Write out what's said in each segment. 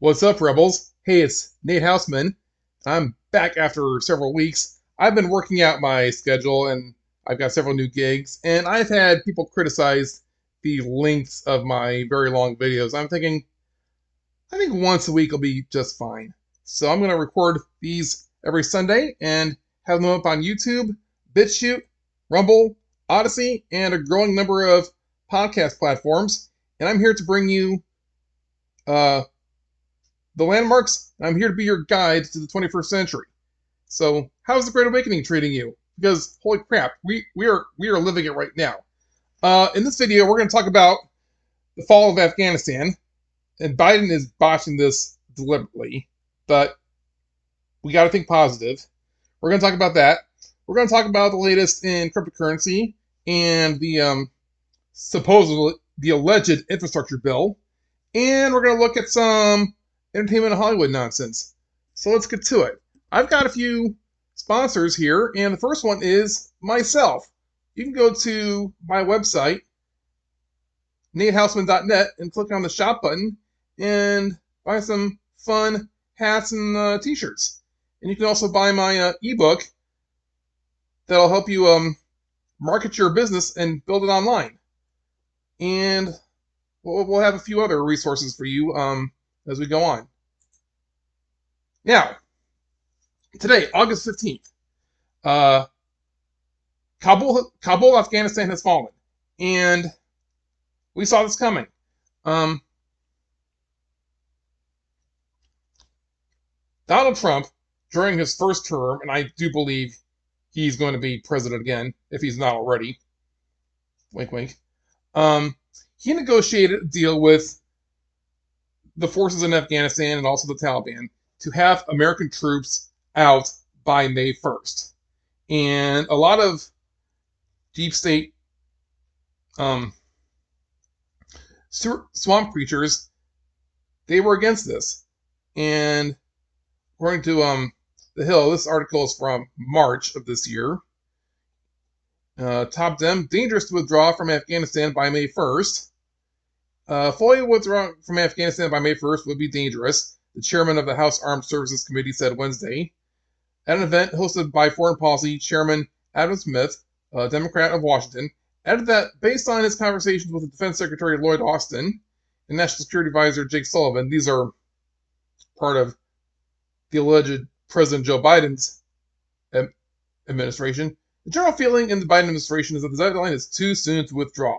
What's up, Rebels? Hey, it's Nate Houseman. I'm back after several weeks. I've been working out my schedule and I've got several new gigs, and I've had people criticize the lengths of my very long videos. I think once a week will be just fine. So I'm going to record these every Sunday and have them up on YouTube, BitChute, Rumble, Odyssey, and a growing number of podcast platforms. And I'm here to bring you uh, the landmarks. I'm here to be your guide to the 21st century. So, how's the Great Awakening treating you? Because holy crap, we are living it right now. In this video, we're going to talk about the fall of Afghanistan, and Biden is botching this deliberately, but we got to think positive. We're going to talk about that. We're going to talk about the latest in cryptocurrency and the supposedly the alleged infrastructure bill, and we're going to look at some entertainment and Hollywood nonsense. So let's get to it. I've got a few sponsors here, and the first one is myself. You can go to my website, natehouseman.net, and click on the shop button and buy some fun hats and t-shirts. And you can also buy my ebook that'll help you market your business and build it online. And we'll have a few other resources for you as we go on. Now, today, August 15th, Kabul, Afghanistan has fallen. And we saw this coming. Donald Trump, during his first term, and I do believe he's going to be president again, if he's not already, wink, wink, he negotiated a deal with the forces in Afghanistan and also the Taliban to have American troops out by May 1st. And a lot of deep state swamp creatures, they were against this. And according to The Hill, this article is from March of this year. Top Dem, dangerous to withdraw from Afghanistan by May 1st. Fully withdraw from Afghanistan by May 1st would be dangerous, the chairman of the House Armed Services Committee said Wednesday. At an event hosted by Foreign Policy Chairman Adam Smith, a Democrat of Washington, added that based on his conversations with the Defense Secretary Lloyd Austin and National Security Advisor Jake Sullivan, these are part of the alleged President Joe Biden's administration, the general feeling in the Biden administration is that the deadline is too soon to withdraw.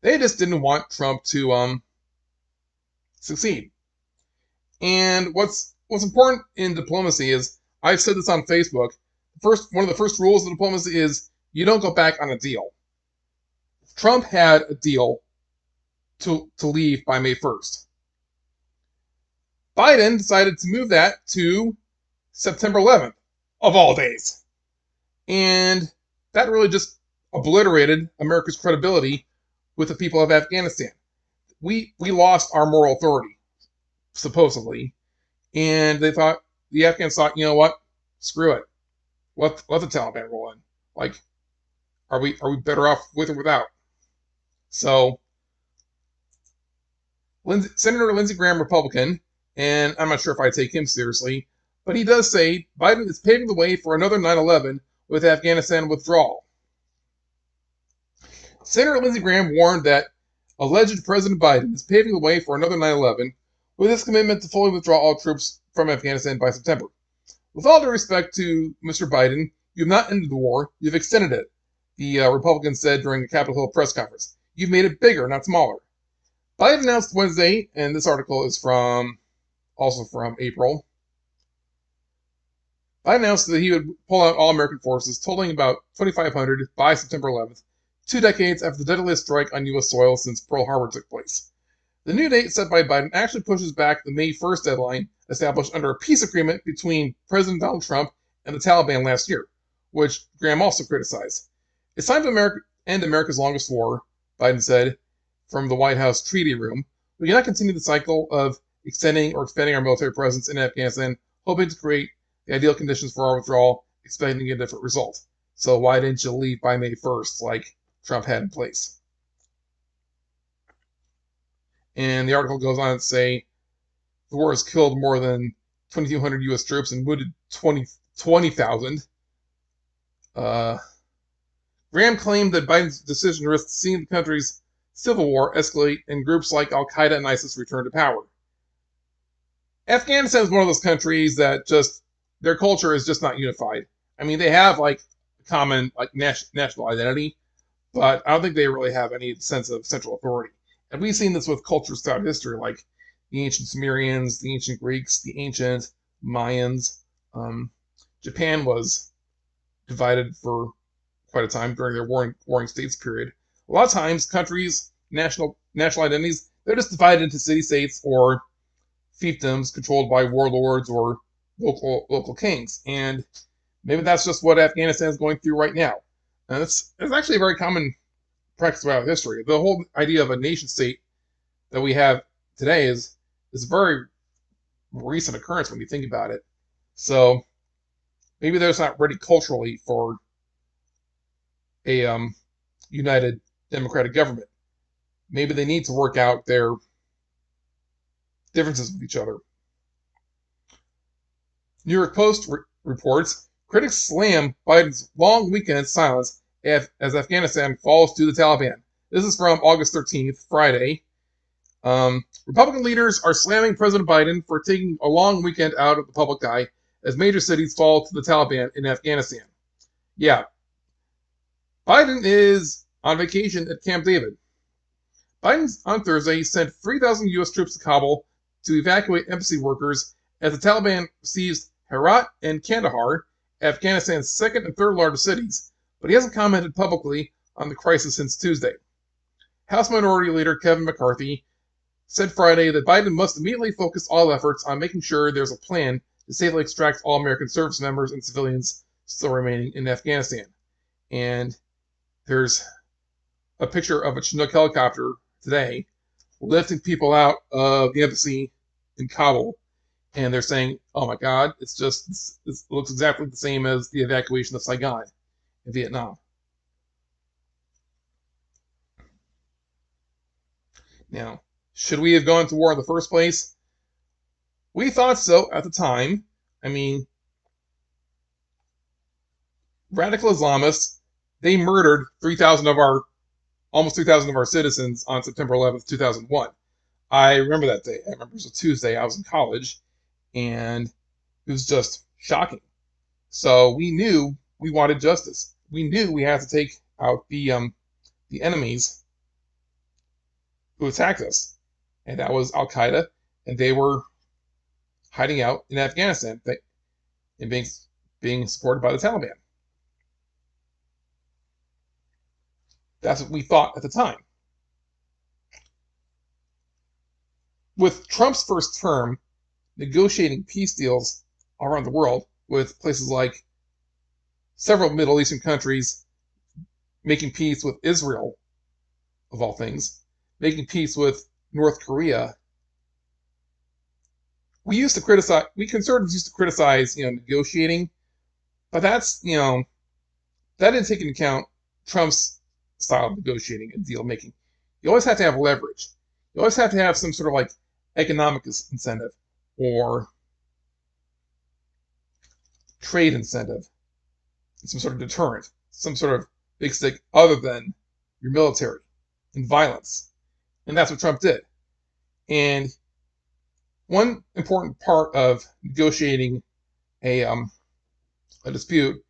They just didn't want Trump to succeed. And what's important in diplomacy is, I've said this on Facebook, one of the first rules of diplomacy is you don't go back on a deal. Trump had a deal to leave by May 1st. Biden decided to move that to September 11th, of all days. And that really just obliterated America's credibility with the people of Afghanistan. We lost our moral authority, supposedly, and the Afghans thought, you know what, screw it, let the Taliban roll in. Like, are we better off with or without? So, Senator Lindsey Graham, Republican, and I'm not sure if I take him seriously, but he does say Biden is paving the way for another 9/11 with Afghanistan withdrawal. Senator Lindsey Graham warned that alleged President Biden is paving the way for another 9/11 with his commitment to fully withdraw all troops from Afghanistan by September. With all due respect to Mr. Biden, you have not ended the war, you've extended it, the Republican said during the Capitol Hill press conference. You've made it bigger, not smaller. Biden announced Wednesday, and this article is also from April, Biden announced that he would pull out all American forces, totaling about 2,500 by September 11th, 2 decades after the deadliest strike on U.S. soil since Pearl Harbor took place. The new date set by Biden actually pushes back the May 1st deadline established under a peace agreement between President Donald Trump and the Taliban last year, which Graham also criticized. It's time to end America's longest war, Biden said from the White House Treaty Room. We cannot continue the cycle of extending or expanding our military presence in Afghanistan, hoping to create the ideal conditions for our withdrawal, expecting a different result. So why didn't you leave by May 1st like Trump had in place? And the article goes on to say the war has killed more than 2,200 U.S. troops and wounded 20,000. Graham claimed that Biden's decision risks seeing the country's civil war escalate and groups like Al Qaeda and ISIS return to power. Afghanistan is one of those countries that just their culture is just not unified. I mean, they have like common like national identity, but I don't think they really have any sense of central authority. And we've seen this with cultures throughout history, like the ancient Sumerians, the ancient Greeks, the ancient Mayans. Japan was divided for quite a time during their warring states period. A lot of times, countries, national identities, they're just divided into city-states or fiefdoms controlled by warlords or local kings. And maybe that's just what Afghanistan is going through right now. And it's actually a very common practice throughout history. The whole idea of a nation state that we have today is a very recent occurrence when you think about it. So maybe they're just not ready culturally for a united democratic government. Maybe they need to work out their differences with each other. New York Post reports critics slam Biden's long weekend in silence as Afghanistan falls to the Taliban. This is from August 13th, Friday. Republican leaders are slamming President Biden for taking a long weekend out of the public eye as major cities fall to the Taliban in Afghanistan. Yeah, Biden is on vacation at Camp David. Biden on Thursday sent 3,000 U.S. troops to Kabul to evacuate embassy workers as the Taliban seized Herat and Kandahar, Afghanistan's second and third largest cities, but he hasn't commented publicly on the crisis since Tuesday. House Minority Leader Kevin McCarthy said Friday that Biden must immediately focus all efforts on making sure there's a plan to safely extract all American service members and civilians still remaining in Afghanistan. And there's a picture of a Chinook helicopter today lifting people out of the embassy in Kabul. And they're saying, oh my God, it looks exactly the same as the evacuation of Saigon in Vietnam. Now, should we have gone to war in the first place? We thought so at the time. I mean, radical Islamists, they murdered almost 3,000 of our citizens on September 11th, 2001. I remember that day. I remember it was a Tuesday. I was in college, and it was just shocking. So we knew we wanted justice. We knew we had to take out the enemies who attacked us, and that was Al Qaeda, and they were hiding out in Afghanistan and being supported by the Taliban. That's what we thought at the time. With Trump's first term, negotiating peace deals all around the world with places like several Middle Eastern countries, making peace with Israel, of all things, making peace with North Korea. We conservatives used to criticize, negotiating, but that didn't take into account Trump's style of negotiating and deal making. You always have to have leverage. You always have to have some sort of like economic incentive or trade incentive, some sort of deterrent, some sort of big stick other than your military and violence. And that's what Trump did. And one important part of negotiating a dispute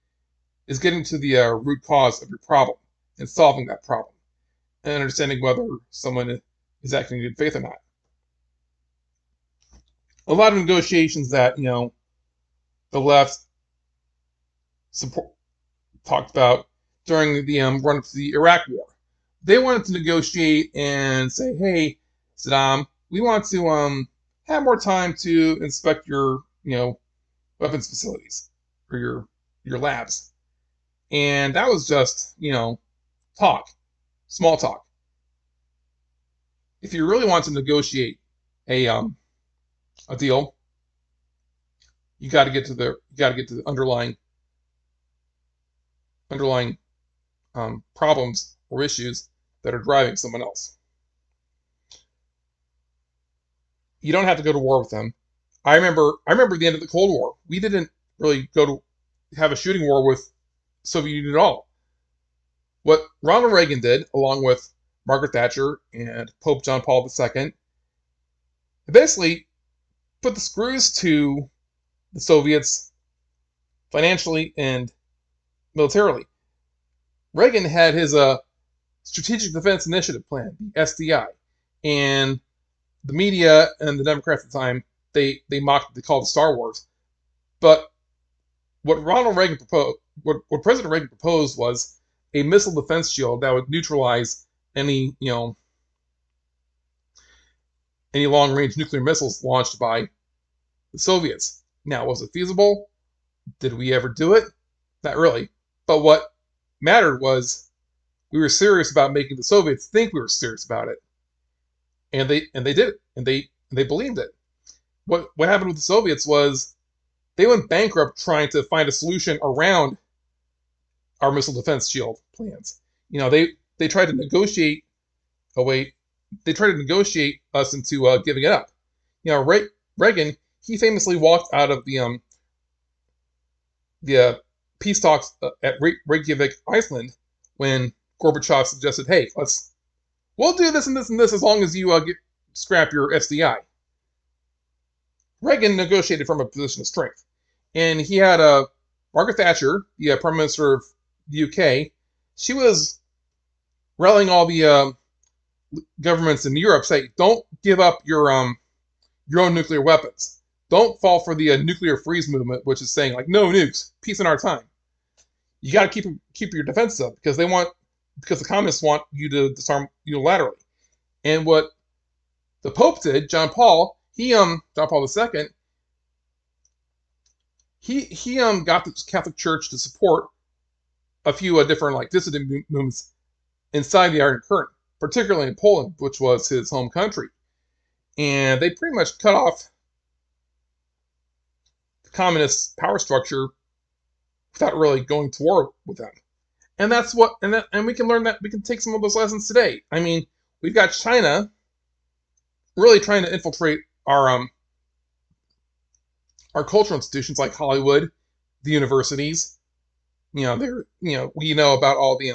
is getting to the root cause of your problem and solving that problem and understanding whether someone is acting in good faith or not. A lot of negotiations that, the left talked about during the run-up to the Iraq War. They wanted to negotiate and say, hey, Saddam, we want to have more time to inspect your, weapons facilities or your labs. And that was just, talk, small talk. If you really want to negotiate a deal, you got to get to the underlying problems or issues that are driving someone else. You don't have to go to war with them. I remember the end of the Cold War. We didn't really go to have a shooting war with Soviet Union at all. What Ronald Reagan did, along with Margaret Thatcher and Pope John Paul II, basically put the screws to the Soviets financially and militarily. Reagan had his Strategic Defense Initiative Plan, the SDI, and the media and the Democrats at the time they mocked, they called it Star Wars. But what Ronald Reagan proposed, what President Reagan proposed, was a missile defense shield that would neutralize any any long range nuclear missiles launched by the Soviets. Now, was it feasible? Did we ever do it? Not really. But what mattered was we were serious about making the Soviets think we were serious about it, and they did it, and they believed it. What happened with the Soviets was they went bankrupt trying to find a solution around our missile defense shield plans. They tried to negotiate a way. They tried to negotiate us into giving it up. Reagan, he famously walked out of the peace talks at Reykjavik, Iceland, when Gorbachev suggested, "Hey, we'll do this and this and this as long as you scrap your SDI." Reagan negotiated from a position of strength, and he had Margaret Thatcher, the Prime Minister of the UK. She was rallying all the governments in Europe, saying, "Don't give up your own nuclear weapons. Don't fall for the nuclear freeze movement, which is saying like no nukes, peace in our time. You got to keep your defenses up because the communists want you to disarm unilaterally." And what the Pope did, John Paul II, he got the Catholic Church to support a few different like dissident movements inside the Iron Curtain, particularly in Poland, which was his home country. And they pretty much cut off the communist power structure without really going to war with them. And that's what, and we can learn that, we can take some of those lessons today. I mean, we've got China really trying to infiltrate our cultural institutions like Hollywood, the universities. We know about all the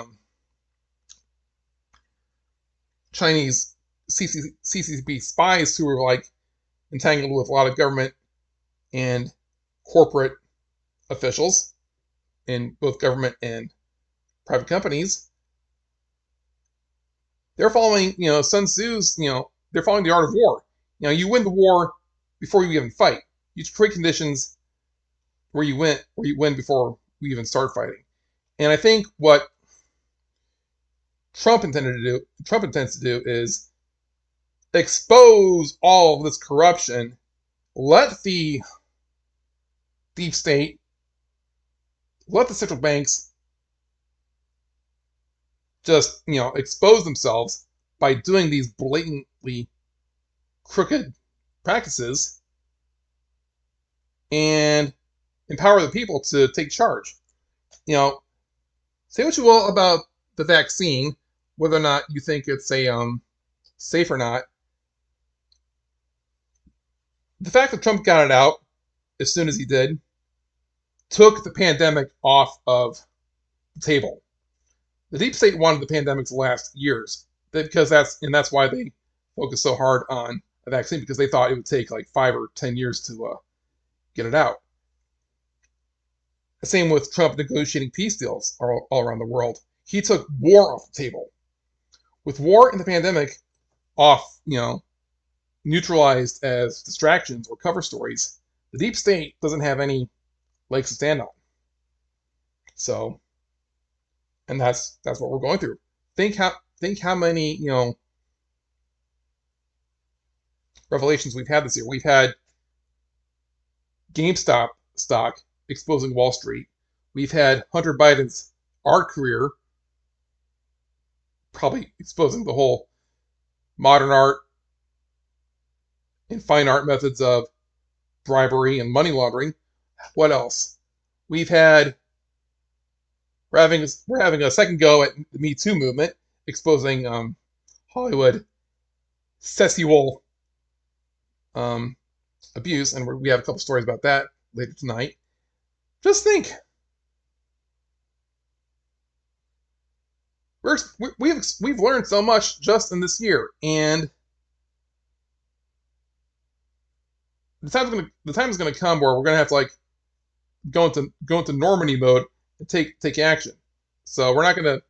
Chinese CCP spies who were like entangled with a lot of government and corporate officials in both government and private companies. They're following, Sun Tzu's, they're following the art of war. You win the war before you even fight. You create conditions where you win before we even start fighting. And I think what Trump intends to do is expose all of this corruption, let the deep state, let the central banks just, expose themselves by doing these blatantly crooked practices, and empower the people to take charge. Say what you will about the vaccine, whether or not you think it's safe or not. The fact that Trump got it out as soon as he did took the pandemic off of the table. The deep state wanted the pandemic to last years, because that's why they focused so hard on a vaccine, because they thought it would take like 5 or 10 years to get it out. The same with Trump negotiating peace deals all around the world. He took war off the table. With war and the pandemic off, neutralized as distractions or cover stories, the deep state doesn't have any legs to stand on. So, and that's what we're going through. Think how many revelations we've had this year. We've had GameStop stock exposing Wall Street. We've had Hunter Biden's art career probably exposing the whole modern art and fine art methods of bribery and money laundering. What else? We're having a second go at the Me Too movement, exposing Hollywood sexual abuse, and we have a couple stories about that later tonight. Just think, we've learned so much just in this year, and the time is gonna come where we're gonna have to like go into Normandy mode and take action. So we're not gonna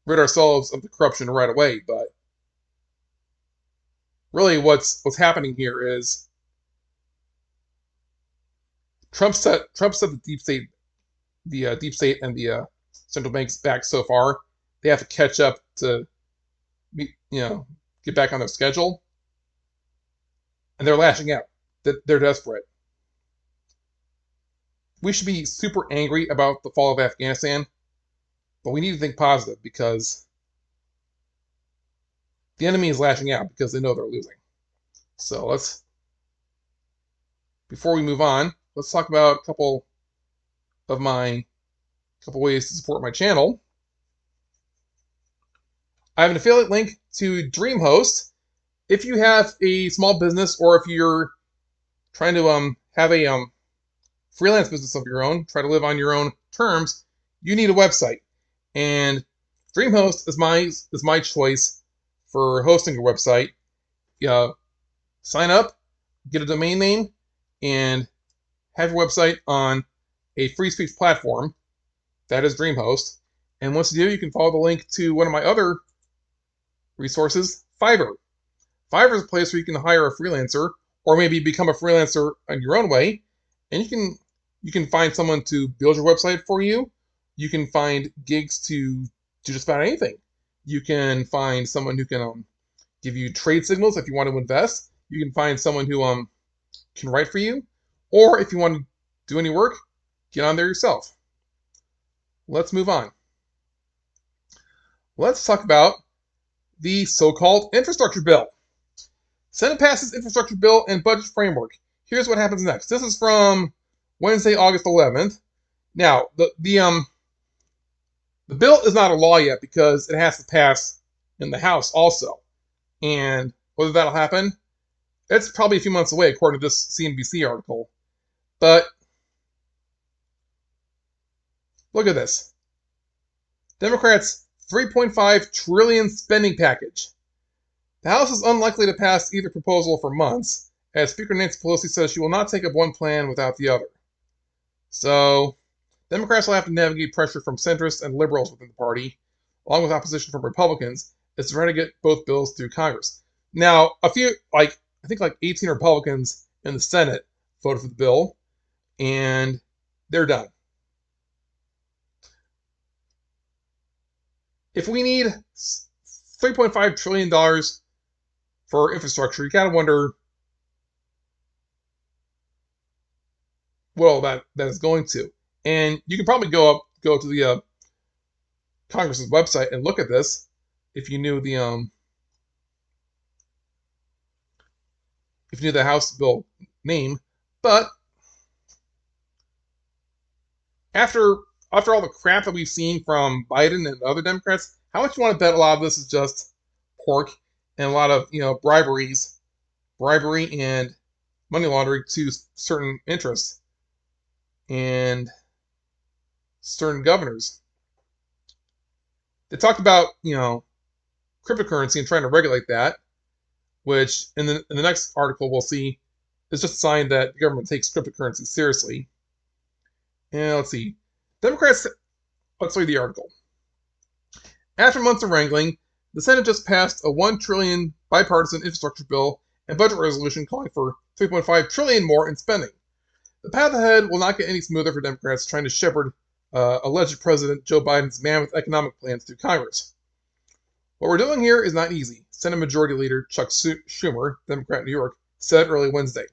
rid ourselves of the corruption right away, but really what's happening here is Trump set the deep state and the central banks back so far. They have to catch up to get back on their schedule, and they're lashing out. They're desperate. We should be super angry about the fall of Afghanistan, but we need to think positive because the enemy is lashing out because they know they're losing. So before we move on, let's talk about a couple ways to support my channel. I have an affiliate link to DreamHost. If you have a small business or if you're trying to have a freelance business of your own, try to live on your own terms, you need a website. And DreamHost is my choice for hosting your website. Sign up, get a domain name, and have your website on a free speech platform. That is DreamHost. And once you do, you can follow the link to one of my other resources, Fiverr. Fiverr is a place where you can hire a freelancer or maybe become a freelancer in your own way. And you can find someone to build your website for you. You can find gigs to do just about anything. You can find someone who can give you trade signals if you want to invest. You can find someone who can write for you. Or if you want to do any work, get on there yourself. Let's move on. Let's talk about the so-called infrastructure bill. Senate passes infrastructure bill and budget framework. Here's what happens next. This is from Wednesday, August 11th. Now, the bill is not a law yet because it has to pass in the House also. And whether that'll happen, it's probably a few months away, according to this CNBC article. But look at this. Democrats' $3.5 trillion spending package. The House is unlikely to pass either proposal for months, as Speaker Nancy Pelosi says she will not take up one plan without the other. So, Democrats will have to navigate pressure from centrists and liberals within the party, along with opposition from Republicans, as they try to get both bills through Congress. Now, I think 18 Republicans in the Senate voted for the bill, and they're done. If we need $3.5 trillion for infrastructure, you gotta wonder what all that is going to. And you can probably go to the Congress's website and look at this if you knew the House bill name. But after all the crap that we've seen from Biden and other Democrats, how much you want to bet a lot of this is just pork and a lot of bribery and money laundering to certain interests and certain governors. They talked about cryptocurrency and trying to regulate that, which in the next article we'll see is just a sign that the government takes cryptocurrency seriously. And let's see. Democrats, let's read the article. After months of wrangling, the Senate just passed a $1 trillion bipartisan infrastructure bill and budget resolution calling for $3.5 trillion more in spending. The path ahead will not get any smoother for Democrats trying to shepherd alleged President Joe Biden's mammoth economic plans through Congress. What we're doing here is not easy, Senate Majority Leader Chuck Schumer, Democrat in New York, said early Wednesday.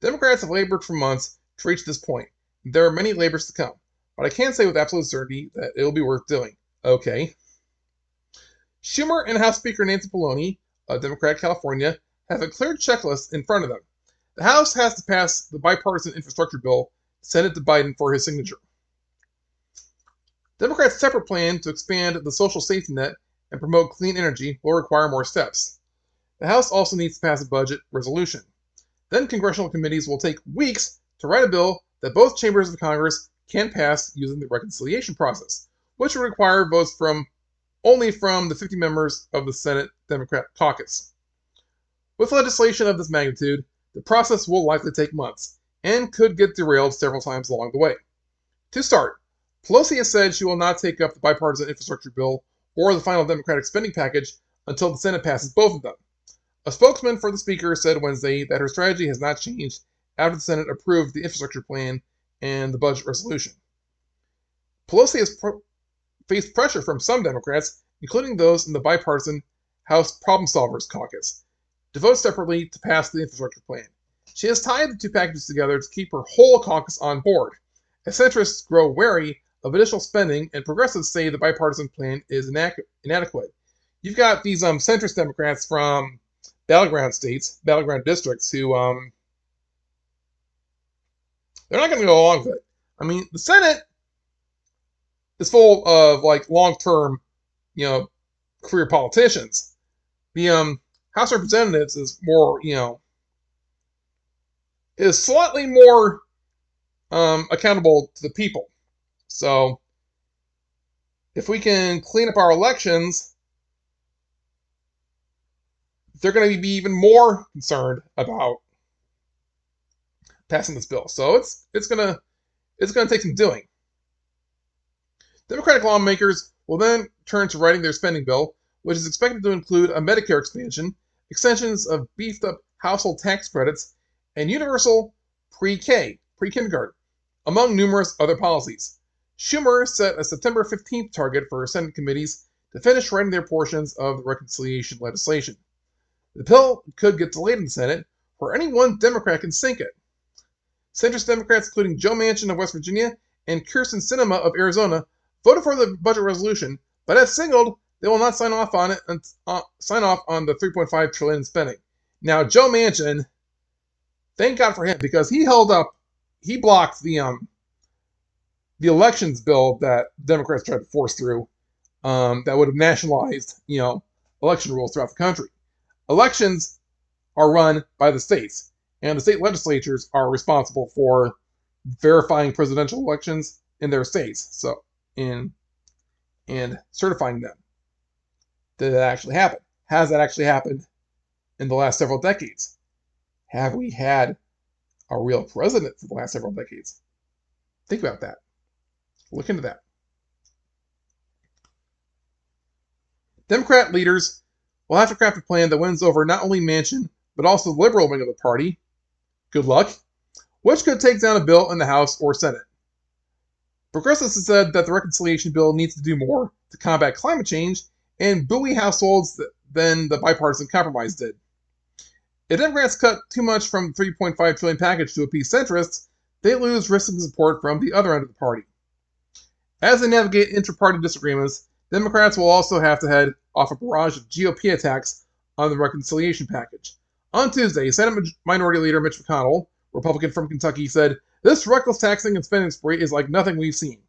Democrats have labored for months to reach this point. There are many labors to come, but I can't say with absolute certainty that it will be worth doing. Okay. Schumer and House Speaker Nancy Pelosi, a Democrat California, have a clear checklist in front of them. The House has to pass the bipartisan infrastructure bill, send it to Biden for his signature. Democrats' separate plan to expand the social safety net and promote clean energy will require more steps. The House also needs to pass a budget resolution. Then congressional committees will take weeks to write a bill that both chambers of Congress can pass using the reconciliation process, which will require votes only from the 50 members of the Senate Democrat caucus. With legislation of this magnitude, the process will likely take months and could get derailed several times along the way. To start, Pelosi has said she will not take up the bipartisan infrastructure bill or the final Democratic spending package until the Senate passes both of them. A spokesman for the Speaker said Wednesday that her strategy has not changed after the Senate approved the infrastructure plan and the budget resolution. Pelosi has faced pressure from some Democrats, including those in the bipartisan House Problem Solvers caucus, to vote separately to pass the infrastructure plan. She has tied the two packages together to keep her whole caucus on board, as centrists grow wary of additional spending and progressives say the bipartisan plan is inadequate. You've got these centrist Democrats from battleground states, battleground districts, who they're not going to go along with it. I mean, the Senate is full of like long-term, career politicians. The House of Representatives is more, is slightly more accountable to the people. So if we can clean up our elections, they're going to be even more concerned about passing this bill. So it's going to take some doing. Democratic lawmakers will then turn to writing their spending bill, which is expected to include a Medicare expansion, extensions of beefed-up household tax credits, and universal pre-kindergarten, among numerous other policies. Schumer set a September 15th target for Senate committees to finish writing their portions of the reconciliation legislation. The bill could get delayed in the Senate, where any one Democrat can sink it. Centrist Democrats, including Joe Manchin of West Virginia and Kyrsten Sinema of Arizona, voted for the budget resolution, but have signaled they will not sign off on it and sign off on the $3.5 trillion in spending. Now, Joe Manchin, thank God for him, because he blocked the elections bill that Democrats tried to force through, that would have nationalized, election rules throughout the country. Elections are run by the states, and the state legislatures are responsible for verifying presidential elections in their states, and certifying them. Did that actually happen? Has that actually happened in the last several decades? Have we had a real president for the last several decades? Think about that. Look into that. Democrat leaders will have to craft a plan that wins over not only Manchin, but also the liberal wing of the party. Good luck. Which could take down a bill in the House or Senate. Progressives have said that the reconciliation bill needs to do more to combat climate change and buoy households than the bipartisan compromise did. If Democrats cut too much from the $3.5 trillion package to appease centrists, they lose risking support from the other end of the party. As they navigate inter-party disagreements, Democrats will also have to head off a barrage of GOP attacks on the reconciliation package. On Tuesday, Senate Minority Leader Mitch McConnell, Republican from Kentucky, said, "This reckless taxing and spending spree is like nothing we've seen."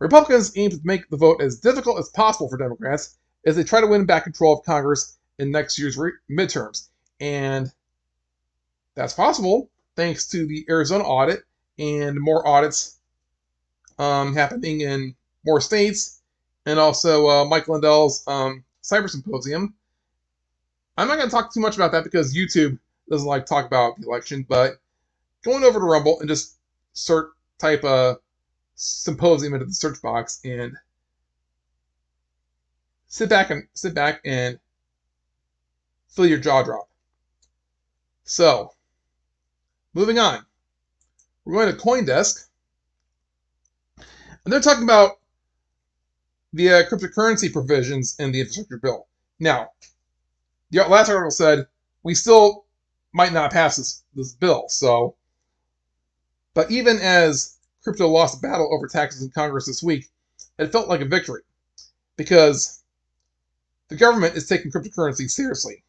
Republicans aim to make the vote as difficult as possible for Democrats as they try to win back control of Congress in next year's midterms. And that's possible thanks to the Arizona audit and more audits happening in more states, and also Mike Lindell's Cyber Symposium. I'm not going to talk too much about that because YouTube doesn't like to talk about the election, but going over to Rumble and just type a symposium into the search box and sit back and feel your jaw drop. So, moving on. We're going to CoinDesk. And they're talking about the cryptocurrency provisions in the infrastructure bill. Now, the last article said we still might not pass this bill. So, but even as crypto lost a battle over taxes in Congress this week, it felt like a victory because the government is taking cryptocurrency seriously.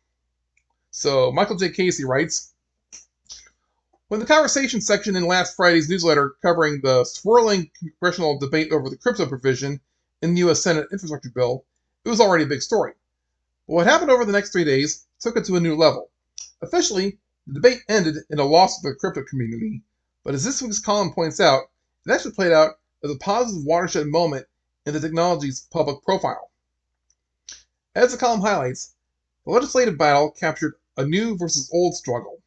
So Michael J. Casey writes, when the conversation section in last Friday's newsletter covering the swirling congressional debate over the crypto provision in the U.S. Senate infrastructure bill, it was already a big story. But what happened over the next 3 days took it to a new level. Officially, The debate ended in a loss of the crypto community, but as this week's column points out, it actually played out as a positive watershed moment in the technology's public profile. As the column highlights, the legislative battle captured a new versus old struggle.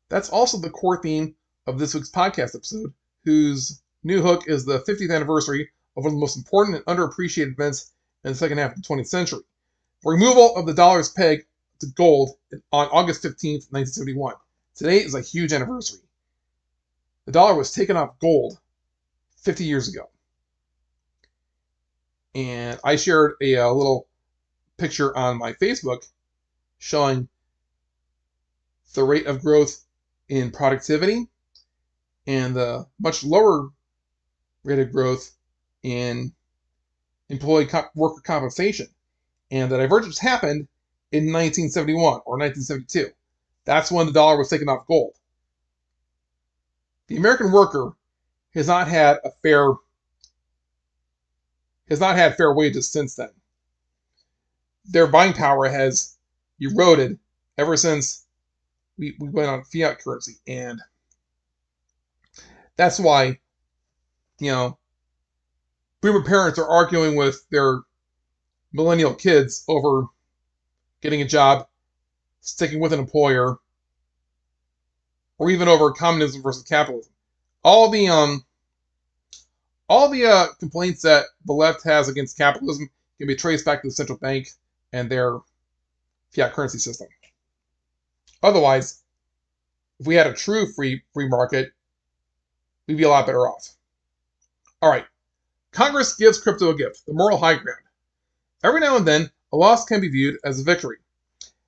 That's also the core theme of this week's podcast episode, whose new hook is the 50th anniversary of one of the most important and underappreciated events in the second half of the 20th century, the removal of the dollar's peg to gold on August 15th, 1971. Today is a huge anniversary. The dollar was taken off gold 50 years ago. And I shared a little picture on my Facebook showing the rate of growth in productivity and the much lower rate of growth in employee worker compensation. And the divergence happened in 1971 or 1972. That's when the dollar was taken off gold. The American worker has not had fair wages since then. Their buying power has eroded ever since we went on fiat currency, and that's why, boomer parents are arguing with their millennial kids over getting a job, sticking with an employer, or even over communism versus capitalism. All the complaints that the left has against capitalism can be traced back to the central bank and their fiat currency system. Otherwise, if we had a true free market, we'd be a lot better off. All right, Congress gives crypto a gift, the moral high ground. Every now and then, a loss can be viewed as a victory.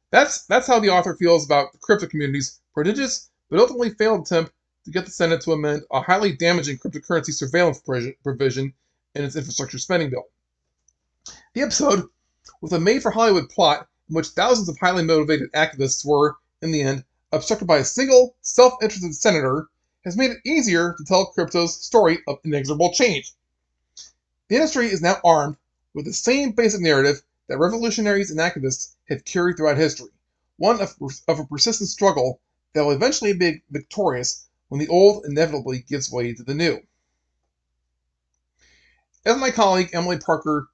That's how the author feels about the crypto community's prodigious but ultimately failed attempt to get the Senate to amend a highly damaging cryptocurrency surveillance provision in its infrastructure spending bill. The episode, with a made-for-Hollywood plot in which thousands of highly motivated activists were, in the end, obstructed by a single, self-interested senator, has made it easier to tell crypto's story of inexorable change. The industry is now armed with the same basic narrative that revolutionaries and activists have carried throughout history, one of a persistent struggle that will eventually be victorious when the old inevitably gives way to the new. As my colleague Emily Parker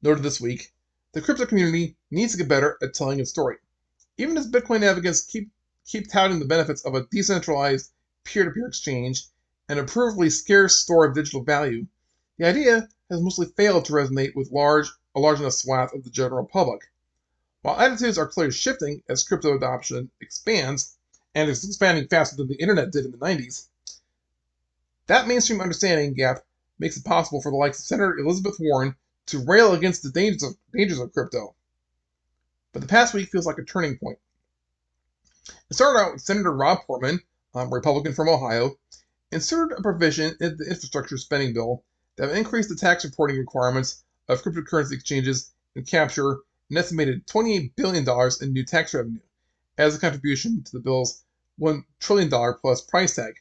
noted this week, the crypto community needs to get better at telling its story. Even as Bitcoin advocates keep touting the benefits of a decentralized peer-to-peer exchange and a provably scarce store of digital value, the idea has mostly failed to resonate with a large enough swath of the general public. While attitudes are clearly shifting as crypto adoption expands, and is expanding faster than the internet did in the 90s, that mainstream understanding gap makes it possible for the likes of Senator Elizabeth Warren to rail against the dangers of crypto. But the past week feels like a turning point. It started out with Senator Rob Portman, Republican from Ohio, inserted a provision in the infrastructure spending bill that would increase the tax reporting requirements of cryptocurrency exchanges and capture an estimated $28 billion in new tax revenue as a contribution to the bill's $1 trillion plus price tag.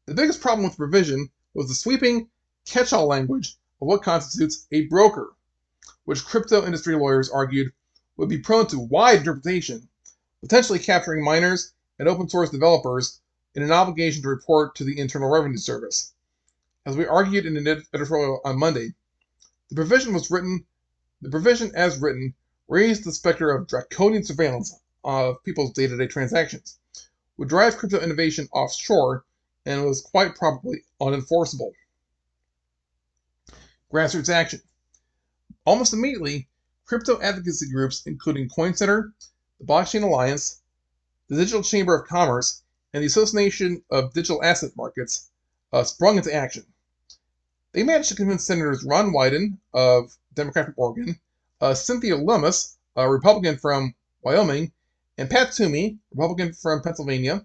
The biggest problem with the provision was the sweeping catch-all language of what constitutes a broker, which crypto industry lawyers argued would be prone to wide interpretation, potentially capturing miners and open source developers in an obligation to report to the Internal Revenue Service. As we argued in an editorial on Monday, the provision as written raised the specter of draconian surveillance of people's day-to-day transactions, would drive crypto innovation offshore, and was quite probably unenforceable. Grassroots action. Almost immediately, crypto advocacy groups including Coin Center, the Blockchain Alliance, the Digital Chamber of Commerce, and the Association of Digital Asset Markets sprung into action. They managed to convince Senators Ron Wyden of Democrat from Oregon, Cynthia Lummis, a Republican from Wyoming, and Pat Toomey, Republican from Pennsylvania,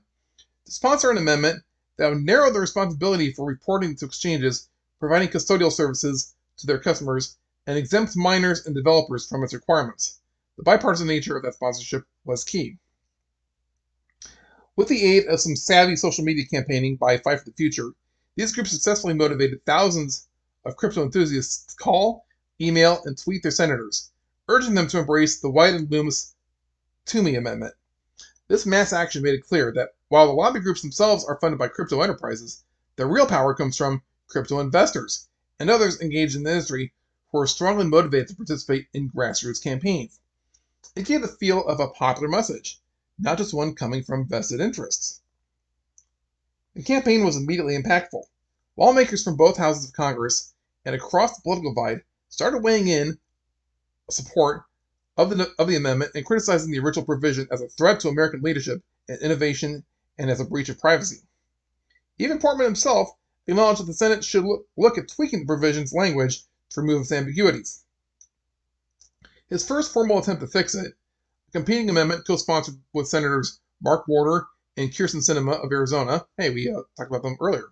to sponsor an amendment that would narrow the responsibility for reporting to exchanges providing custodial services to their customers and exempt miners and developers from its requirements. The bipartisan nature of that sponsorship was key. With the aid of some savvy social media campaigning by Fight for the Future, these groups successfully motivated thousands of crypto enthusiasts to call, email, and tweet their senators, urging them to embrace the Wyden-Lummis Toomey Amendment. This mass action made it clear that while the lobby groups themselves are funded by crypto enterprises, the real power comes from crypto investors and others engaged in the industry who are strongly motivated to participate in grassroots campaigns. It gave the feel of a popular message, not just one coming from vested interests. The campaign was immediately impactful. Lawmakers from both houses of Congress and across the political divide started weighing in support of the amendment and criticizing the original provision as a threat to American leadership and innovation and as a breach of privacy. Even Portman himself acknowledged that the Senate should look at tweaking the provision's language to remove its ambiguities. His first formal attempt to fix it, a competing amendment co-sponsored with Senators Mark Warner and Kyrsten Sinema of Arizona. Hey, we talked about them earlier.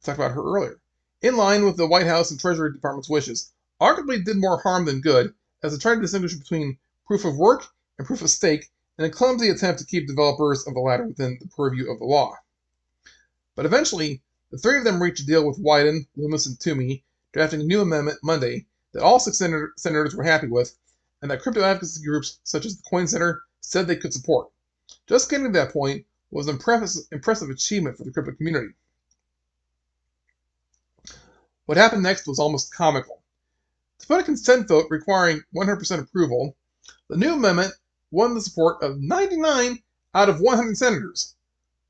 Talked about her earlier. In line with the White House and Treasury Department's wishes, arguably did more harm than good, as it tried to distinguish between proof of work and proof of stake in a clumsy attempt to keep developers of the latter within the purview of the law. But eventually, the three of them reached a deal with Wyden, Loomis, and Toomey, drafting a new amendment Monday that all six senators were happy with, and that crypto advocacy groups such as the Coin Center said they could support. Just getting to that point was an impressive achievement for the crypto community. What happened next was almost comical. To put a consent vote requiring 100% approval, the new amendment won the support of 99 out of 100 senators.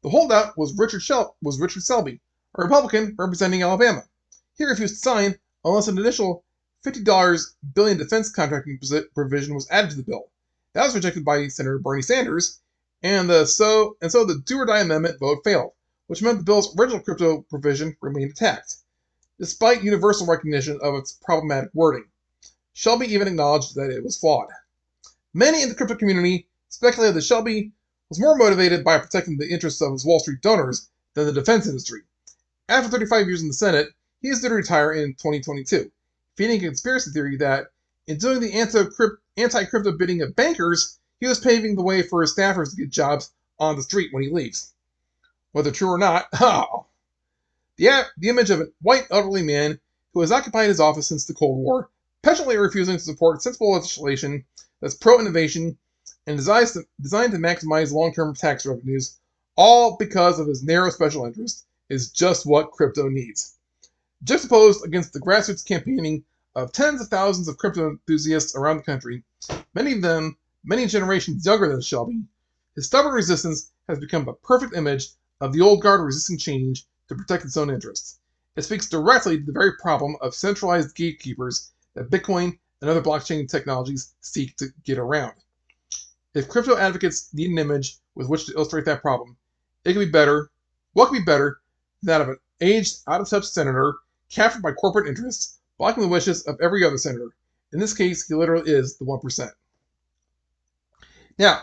The holdout was Richard Selby, a Republican representing Alabama. He refused to sign unless an initial $50 billion defense contracting provision was added to the bill. That was rejected by Senator Bernie Sanders, and so the do-or-die amendment vote failed, which meant the bill's original crypto provision remained intact, despite universal recognition of its problematic wording. Shelby even acknowledged that it was flawed. Many in the crypto community speculated that Shelby was more motivated by protecting the interests of his Wall Street donors than the defense industry. After 35 years in the Senate, he is due to retire in 2022, feeding a conspiracy theory that, in doing the anti-crypto bidding of bankers, he was paving the way for his staffers to get jobs on the street when he leaves. Whether true or not, the image of a white elderly man who has occupied his office since the Cold War, petulantly refusing to support sensible legislation that's pro-innovation and designed to maximize long-term tax revenues, all because of his narrow special interest, is just what crypto needs. Juxtaposed against the grassroots campaigning of tens of thousands of crypto enthusiasts around the country, many of them many generations younger than Shelby, his stubborn resistance has become the perfect image of the old guard resisting change to protect its own interests. It speaks directly to the very problem of centralized gatekeepers that Bitcoin and other blockchain technologies seek to get around. If crypto advocates need an image with which to illustrate that problem, it could be better. What could be better than that of an aged, out-of-touch senator captured by corporate interests, blocking the wishes of every other senator? In this case, he literally is the 1%. Now,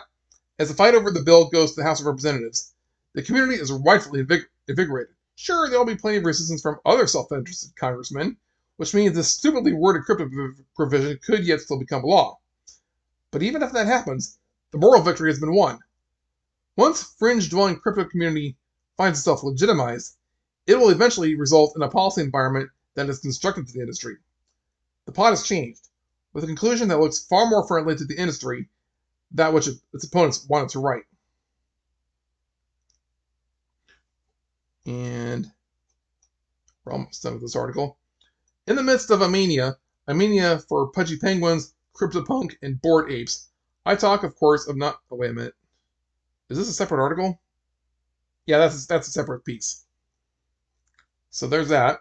as the fight over the bill goes to the House of Representatives, the community is rightfully invigorated. Sure, there will be plenty of resistance from other self-interested congressmen, which means this stupidly worded crypto provision could yet still become law. But even if that happens, the moral victory has been won. Once fringe-dwelling crypto community finds itself legitimized, it will eventually result in a policy environment that is constructive to the industry. The plot has changed, with a conclusion that looks far more friendly to the industry, that which its opponents wanted to write. And we're almost done with this article. In the midst of a mania for pudgy penguins, CryptoPunk, and bored apes, I talk, of course, of not. Oh, wait a minute. Is this a separate article? Yeah, that's a separate piece. So there's that.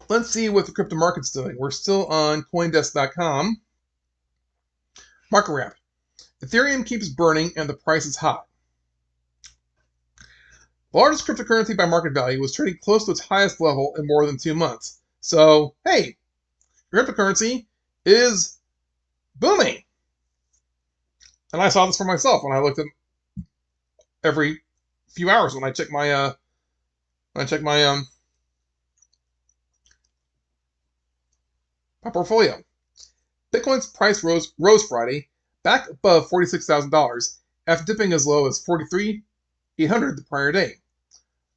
Let's see what the crypto market's doing. We're still on CoinDesk.com. Market wrap. Ethereum keeps burning and the price is hot. The largest cryptocurrency by market value was trading close to its highest level in more than 2 months. So, hey, cryptocurrency is booming. And I saw this for myself when I looked at every few hours when I check my my portfolio. Bitcoin's price rose Friday, back above $46,000 after dipping as low as $43,800 the prior day.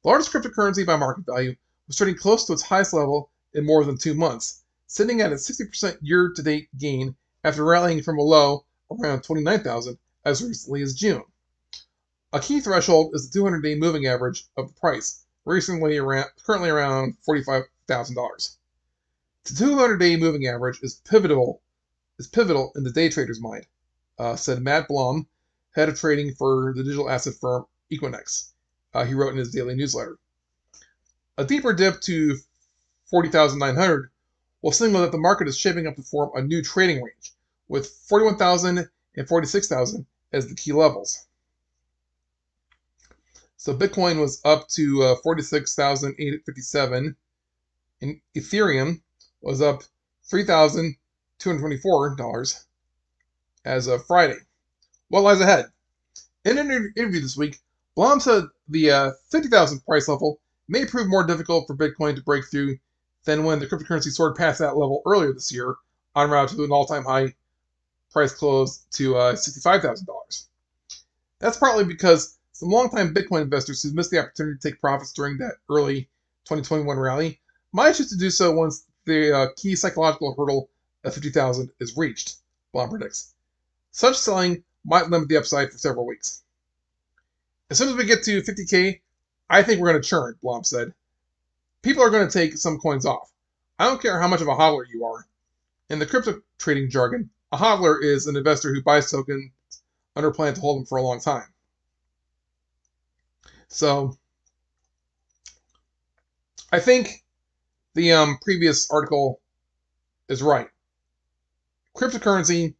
The largest cryptocurrency by market value was trading close to its highest level in more than 2 months, sitting at a 60% year-to-date gain after rallying from a low around 29,000 as recently as June. A key threshold is the 200-day moving average of the price, currently around $45,000. The 200-day moving average is pivotal in the day trader's mind, said Matt Blum, head of trading for the digital asset firm Equinix. He wrote in his daily newsletter. A deeper dip to 40,900 will signal that the market is shaping up to form a new trading range, with 41,000 and 46,000 as the key levels. So Bitcoin was up to 46,857, and Ethereum was up $3,224 as of Friday. What lies ahead? In an interview this week, Blum said the 50,000 price level may prove more difficult for Bitcoin to break through than when the cryptocurrency soared past that level earlier this year, en route to an all-time high price close to $65,000. That's partly because some longtime Bitcoin investors who missed the opportunity to take profits during that early 2021 rally might choose to do so once the key psychological hurdle of 50,000 is reached, Blum predicts. Such selling might limit the upside for several weeks. As soon as we get to 50K, I think we're going to churn, Blum said. People are going to take some coins off. I don't care how much of a hodler you are. In the crypto trading jargon, a hodler is an investor who buys tokens under a plan to hold them for a long time. So, I think the previous article is right. Cryptocurrency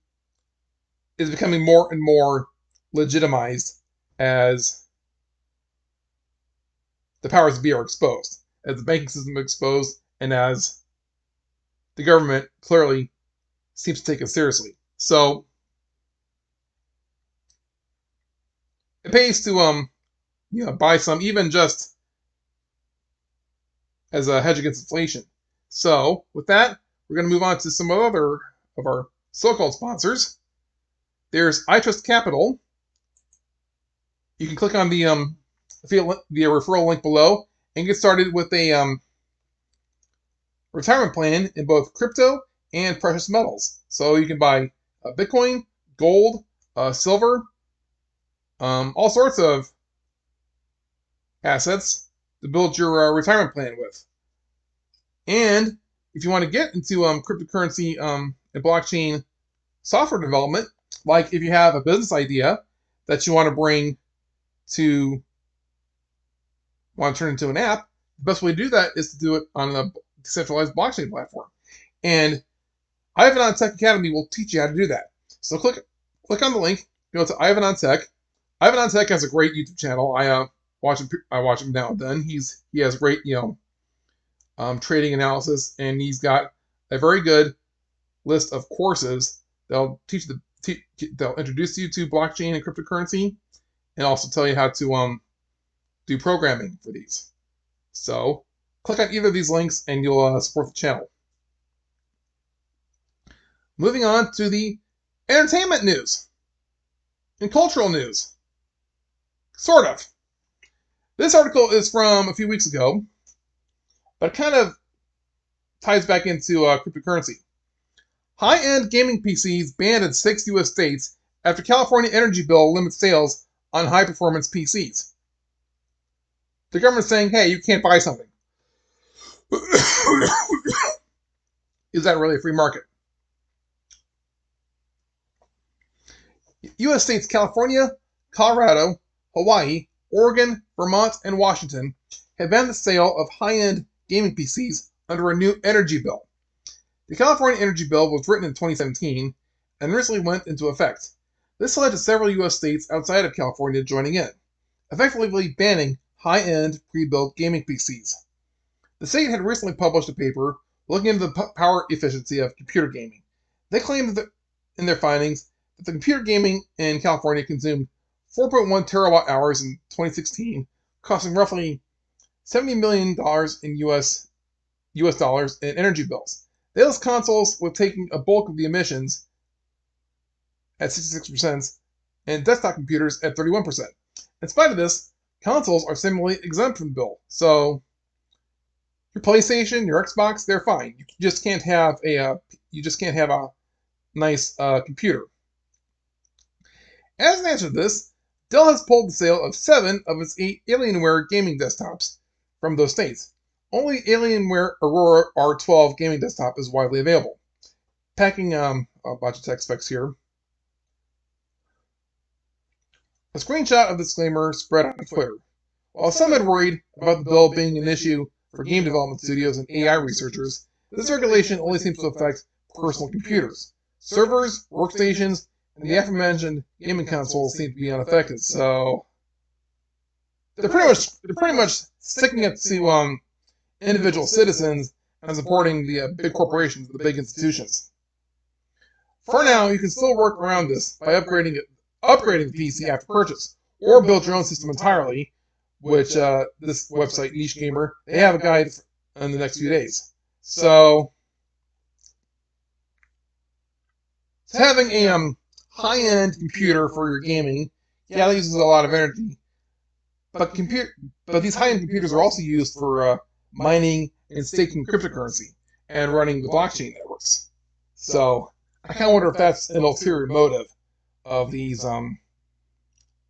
is becoming more and more legitimized as the powers that be are exposed, as the banking system is exposed, and as the government clearly seems to take it seriously. So it pays to buy some, even just as a hedge against inflation. So with that, we're going to move on to some other of our so-called sponsors. There's iTrust Capital. You can click on the referral link below and get started with a retirement plan in both crypto and precious metals. So you can buy Bitcoin, gold, silver, all sorts of assets to build your retirement plan with. And if you want to get into cryptocurrency and blockchain software development, like if you have a business idea that you want to turn into an app, the best way to do that is to do it on a decentralized blockchain platform. And Ivan on Tech Academy will teach you how to do that. So click on the link, go to Ivan on Tech. Ivan on Tech has a great YouTube channel. I watch him now and then. He has great trading analysis, and he's got a very good list of courses that'll they'll introduce you to blockchain and cryptocurrency, and also tell you how to do programming for these. So click on either of these links, and you'll support the channel. Moving on to the entertainment news and cultural news. Sort of. This article is from a few weeks ago, but it kind of ties back into cryptocurrency. High-end gaming PCs banned in 6 U.S. states after California energy bill limits sales on high-performance PCs. The government's saying, hey, you can't buy something. Is that really a free market? U.S. states California, Colorado, Hawaii, Oregon, Vermont, and Washington have banned the sale of high-end gaming PCs under a new energy bill. The California energy bill was written in 2017 and recently went into effect. This led to several U.S. states outside of California joining in, effectively banning high-end pre-built gaming PCs. The state had recently published a paper looking into the power efficiency of computer gaming. They claimed that in their findings that the computer gaming in California consumed 4.1 terawatt hours in 2016, costing roughly $70 million in US dollars in energy bills. Those consoles were taking a bulk of the emissions at 66% and desktop computers at 31%. In spite of this, consoles are similarly exempt from the bill. So your PlayStation, your Xbox, they're fine. You just can't have a nice computer. As an answer to this, Dell has pulled the sale of 7 of its 8 Alienware gaming desktops from those states. Only Alienware Aurora R12 gaming desktop is widely available. Packing a bunch of tech specs here. A screenshot of the disclaimer spread on Twitter. While some had worried about the bill being an issue for game development studios and AI researchers, this regulation only seems to affect personal computers. Servers, workstations, and the aforementioned gaming consoles seem to be unaffected. So they're pretty much sticking it to individual citizens and supporting the big corporations, the big institutions. For now, you can still work around this by upgrading the PC after purchase, or build your own system entirely, which this website, Niche Gamer, they have a guide in the next few days. So having a high-end computer for your gaming, yeah, that uses a lot of energy, but these high-end computers are also used for mining and staking cryptocurrency and running the blockchain networks. So I kind of wonder if that's an ulterior motive of these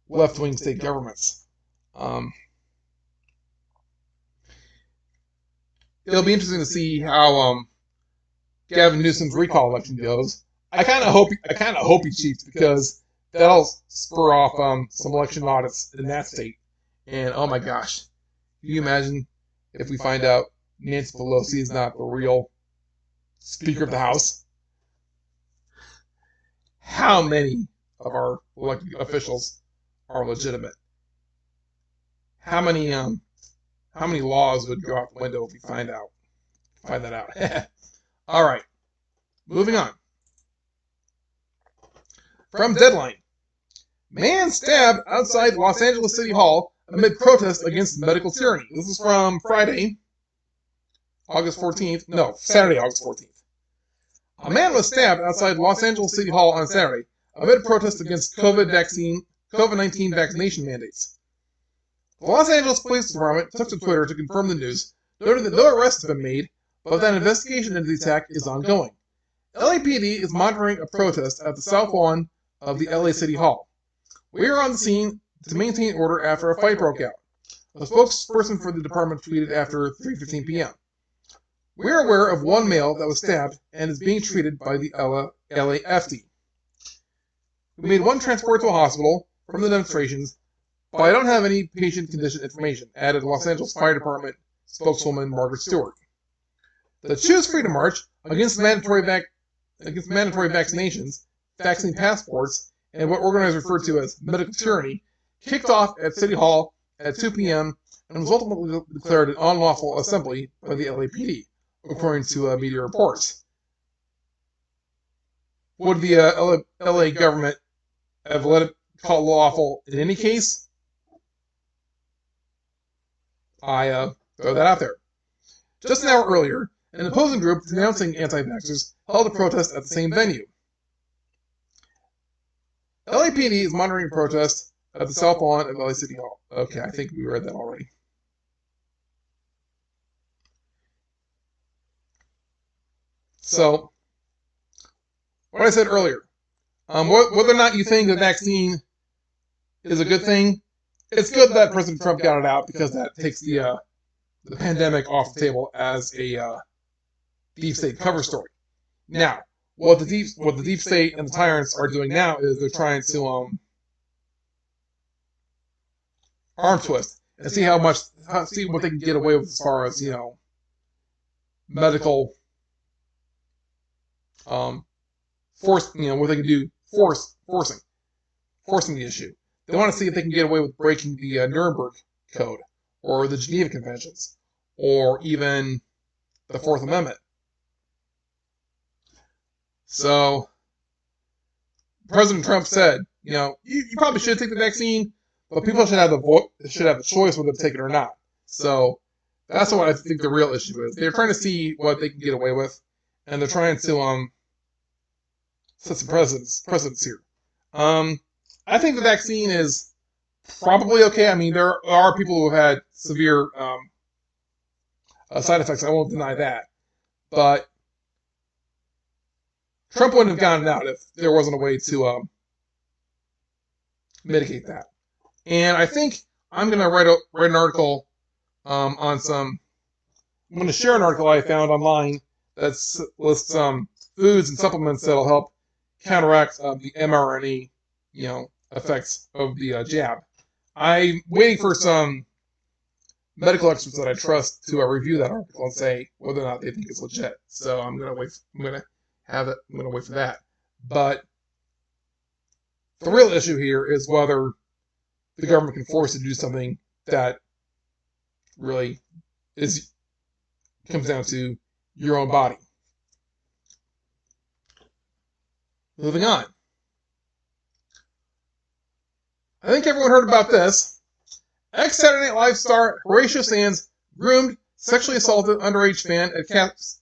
left-wing state governments. It'll be interesting to see how Gavin Newsom's recall election goes. I kind of hope he cheats, because that'll spur off some election audits in that state. And oh my gosh, can you imagine if we find out Nancy Pelosi is not the real Speaker of the House? How many of our elected officials are legitimate? How many laws would go out the window if we find that out? All right, moving on. From Deadline. Man stabbed outside Los Angeles City Hall amid protest against medical tyranny. This is from Friday, August 14th. No, Saturday, August 14th. A man was stabbed outside Los Angeles City Hall on Saturday amid protest against COVID-19 vaccination mandates. The Los Angeles Police Department took to Twitter to confirm the news, noting that no arrests have been made, but that an investigation into the attack is ongoing. LAPD is monitoring a protest at the south lawn of the LA City Hall. We are on the scene to maintain order after a fight broke out. A spokesperson for the department tweeted after 3:15 p.m. We are aware of one male that was stabbed and is being treated by the LAFD. We made one transport to a hospital from the demonstrations, but I don't have any patient condition information, added Los Angeles Fire Department spokeswoman Margaret Stewart. The Choose Freedom March against mandatory vaccinations, vaccine passports, and what organizers refer to as medical tyranny, kicked off at City Hall at 2 p.m. and was ultimately declared an unlawful assembly by the LAPD, according to media reports. Would the LA government have let it call lawful in any case? I throw that out there. Just an hour earlier, an opposing group denouncing anti-vaxxers held a protest at the same venue. LAPD is monitoring a protest at the south lawn of LA City Hall. Okay, I think we read that already. So, what I said earlier, whether or not you think the vaccine is a good thing, it's good that President Trump got it out, because that takes the pandemic off the table as a deep state cover story. Now, what the deep state and the tyrants are doing now is they're trying to arm twist and see what they can get away with as far as medical what they can do forcing the issue. They want to see if they can get away with breaking the Nuremberg Code or the Geneva Conventions or even the Fourth Amendment. So, President Trump said, you probably should take the vaccine, but people should have the choice whether to take it or not. So, that's what I think the real issue is. They're trying to see what they can get away with, and they're trying to set some precedents here. I think the vaccine is probably okay. I mean, there are people who have had severe side effects. I won't deny that, but Trump wouldn't have gotten out if there wasn't a way to mitigate that. And I think I'm going to write an article on some. I'm going to share an article I found online that lists foods and supplements that'll help counteract the mRNA, effects of the jab. I'm waiting for some medical experts that I trust to review that article and say whether or not they think it's legit. So I'm gonna wait. I'm gonna wait for that. But the real issue here is whether the government can force you to do something that really comes down to your own body. Moving on. I think everyone heard about this. Ex-Saturday Night Live star Horatio Sands groomed, sexually assaulted underage fan at cast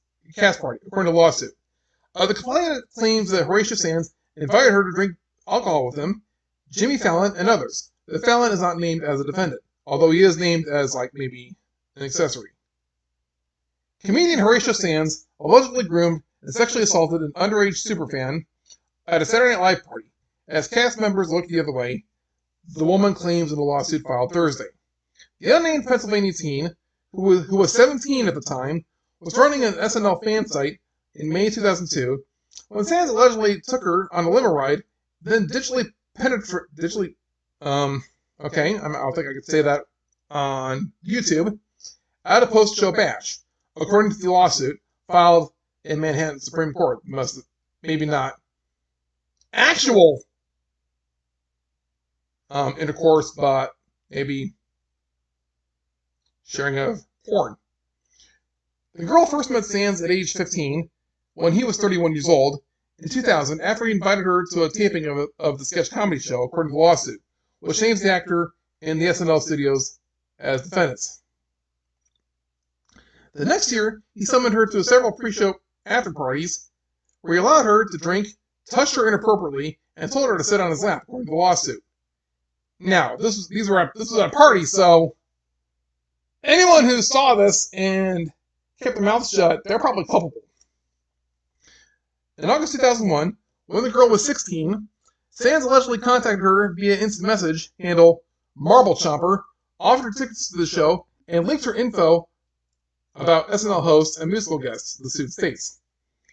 party, according to the lawsuit. The complainant claims that Horatio Sands invited her to drink alcohol with him, Jimmy Fallon, and others. The Fallon is not named as a defendant, although he is named as, maybe an accessory. Comedian Horatio Sands allegedly groomed and sexually assaulted an underage superfan at a Saturday Night Live party. As cast members looked the other way, the woman claims in the lawsuit filed Thursday. The unnamed Pennsylvania teen, who was 17 at the time, was running an SNL fan site in May 2002 when Sands allegedly took her on a limo ride, then I think I could say that on YouTube, at a post-show bash, according to the lawsuit filed in Manhattan Supreme Court. Maybe not actual intercourse, but maybe sharing of porn. The girl first met Sands at age 15 when he was 31 years old in 2000 after he invited her to a taping of the sketch comedy show, according to the lawsuit, which names the actor and the SNL studios as defendants. The next year, he summoned her to several pre-show after parties where he allowed her to drink, touched her inappropriately, and told her to sit on his lap, according to the lawsuit. Now, this was at a party, so anyone who saw this and kept their mouth shut, they're probably culpable. In August 2001, when the girl was 16, Sands allegedly contacted her via instant message handle Marble Chomper, offered her tickets to the show, and linked her info about SNL hosts and musical guests, the suit states.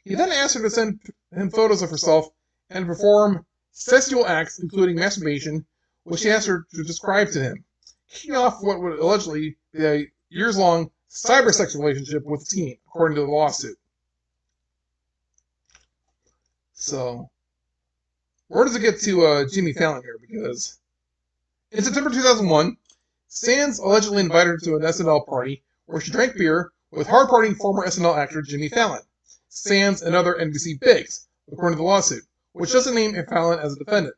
He then asked her to send him photos of herself and perform sexual acts, including masturbation, which he asked her to describe to him, kicking off what would allegedly be a years-long cyber-sex relationship with the teen, according to the lawsuit. So, where does it get to Jimmy Fallon here? Because in September 2001, Sands allegedly invited her to an SNL party where she drank beer with hard-partying former SNL actor Jimmy Fallon, Sands, and other NBC bigs, according to the lawsuit, which doesn't name Fallon as a defendant.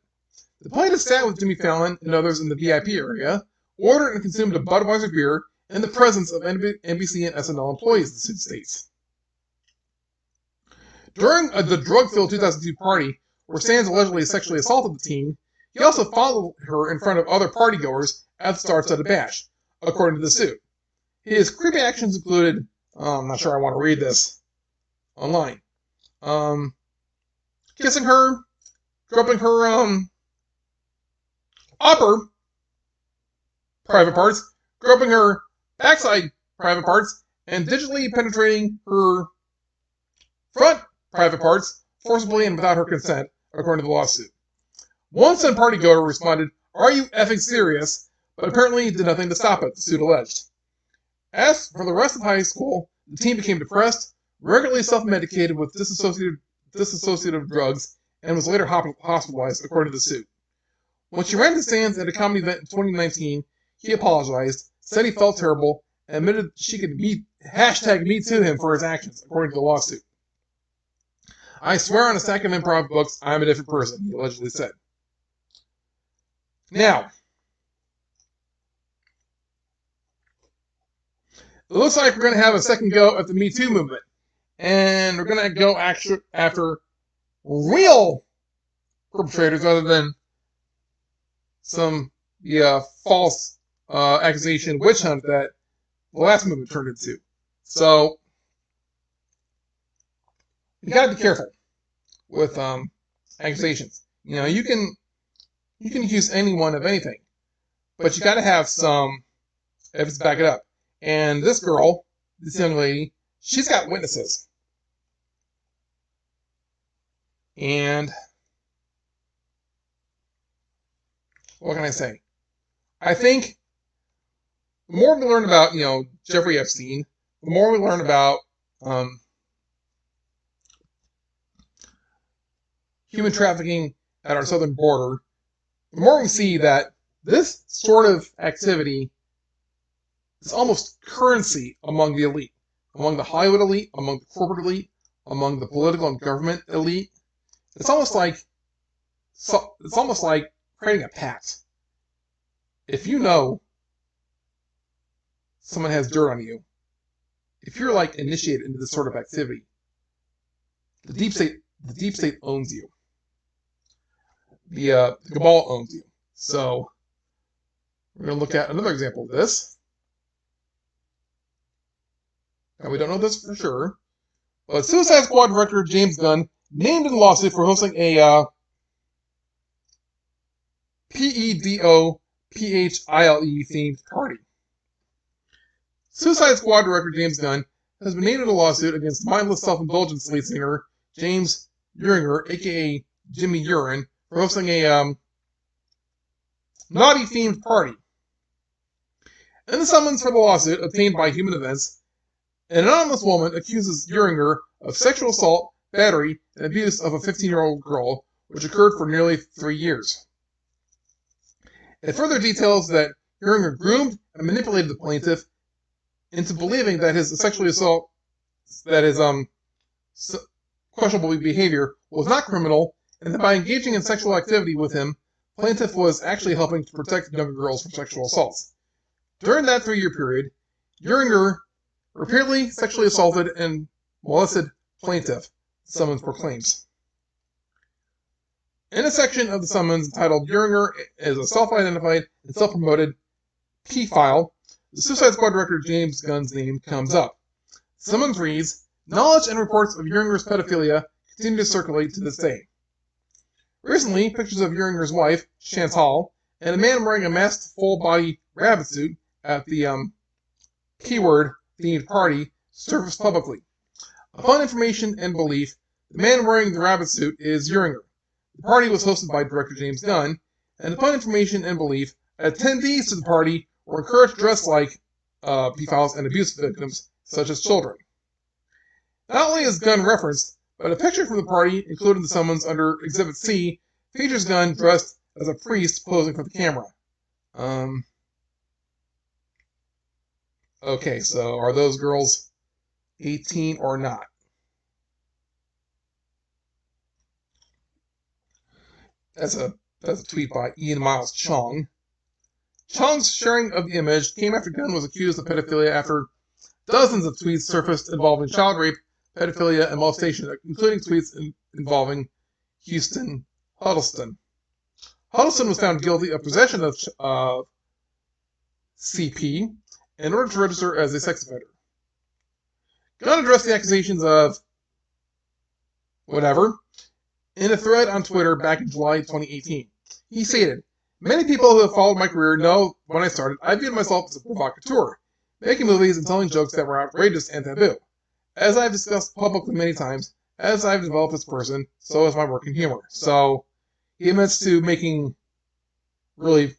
The plaintiff sat with Jimmy Fallon and others in the VIP area, ordered and consumed a Budweiser beer in the presence of NBC and SNL employees, the suit states. During the drug-filled 2002 party, where Sands allegedly sexually assaulted the teen, he also followed her in front of other partygoers at the star-studded bash, according to the suit. His creepy actions included, I'm not sure I want to read this online, kissing her, groping her upper private parts, groping her backside private parts, and digitally penetrating her front private parts forcibly and without her consent, according to the lawsuit. One Sun partygoer responded, "Are you effing serious?" but apparently did nothing to stop it, the suit alleged. As for the rest of high school, the teen became depressed, regularly self-medicated with dissociative drugs, and was later hospitalized, according to the suit. When she ran to Sands at a comedy event in 2019, he apologized, said he felt terrible, and admitted she could #MeToo him for his actions, according to the lawsuit. "I swear on a stack of improv books, I'm a different person," he allegedly said. Now, it looks like we're going to have a second go at the Me Too movement. And we're going to go after real perpetrators rather than some false accusation witch hunt that the last movement turned into. So, you got to be careful. with accusations. You know, you can accuse anyone of anything, but you got to have some evidence to back it up. And this girl, this young lady, she's got witnesses. And what can I say? I think the more we learn about, you know, Jeffrey Epstein, the more we learn about human trafficking at our southern border, the more we see that this sort of activity is almost currency among the elite, among the Hollywood elite, among the corporate elite, among the political and government elite. It's almost like creating a pact. If you know someone has dirt on you, if you're like initiated into this sort of activity, the deep state owns you. The cabal owns you. So we're going to look at another example of this. Now we don't know this for sure, but Suicide Squad director James Gunn named in a lawsuit for hosting a PEDOPHILE themed party. Suicide Squad director James Gunn has been named in a lawsuit against mindless self-indulgence lead singer James Uringer, aka Jimmy Urine, for hosting a naughty-themed party. In the summons for the lawsuit obtained by Human Events, an anonymous woman accuses Uringer of sexual assault, battery, and abuse of a 15-year-old girl, which occurred for nearly 3 years. It further details that Uringer groomed and manipulated the plaintiff into believing that his sexual assault, that his questionable behavior, was not criminal, and that by engaging in sexual activity with him, plaintiff was actually helping to protect younger girls from sexual assaults. During that 3-year period, Uringer repeatedly sexually assaulted and molested plaintiff, the summons proclaims. In a section of the summons entitled Uringer is a self-identified and self-promoted P-file, the Suicide Squad director James Gunn's name comes up. The summons reads, knowledge and reports of Uringer's pedophilia continue to circulate to this day. Recently, pictures of Uringer's wife, Chantal, and a man wearing a masked full-body rabbit suit at the keyword-themed party surfaced publicly. Upon information and belief, the man wearing the rabbit suit is Uringer. The party was hosted by director James Gunn, and upon information and belief, attendees to the party were encouraged to dress like pedophiles and abuse victims, such as children. Not only is Gunn referenced, but a picture from the party, including the summons under Exhibit C, features Gunn dressed as a priest posing for the camera. Okay, so are those girls 18 or not? That's a tweet by Ian Miles Chong. Chong's sharing of the image came after Gunn was accused of pedophilia after dozens of tweets surfaced involving child rape, pedophilia, and molestation, including tweets involving Houston Huddleston. Huddleston was found guilty of possession of CP in order to register as a sex offender. Gunn addressed the accusations of whatever in a thread on Twitter back in July 2018. He stated, many people who have followed my career know when I started, I viewed myself as a provocateur, making movies and telling jokes that were outrageous and taboo. As I've discussed publicly many times, as I've developed as a person, so has my work in humor. So he admits to making really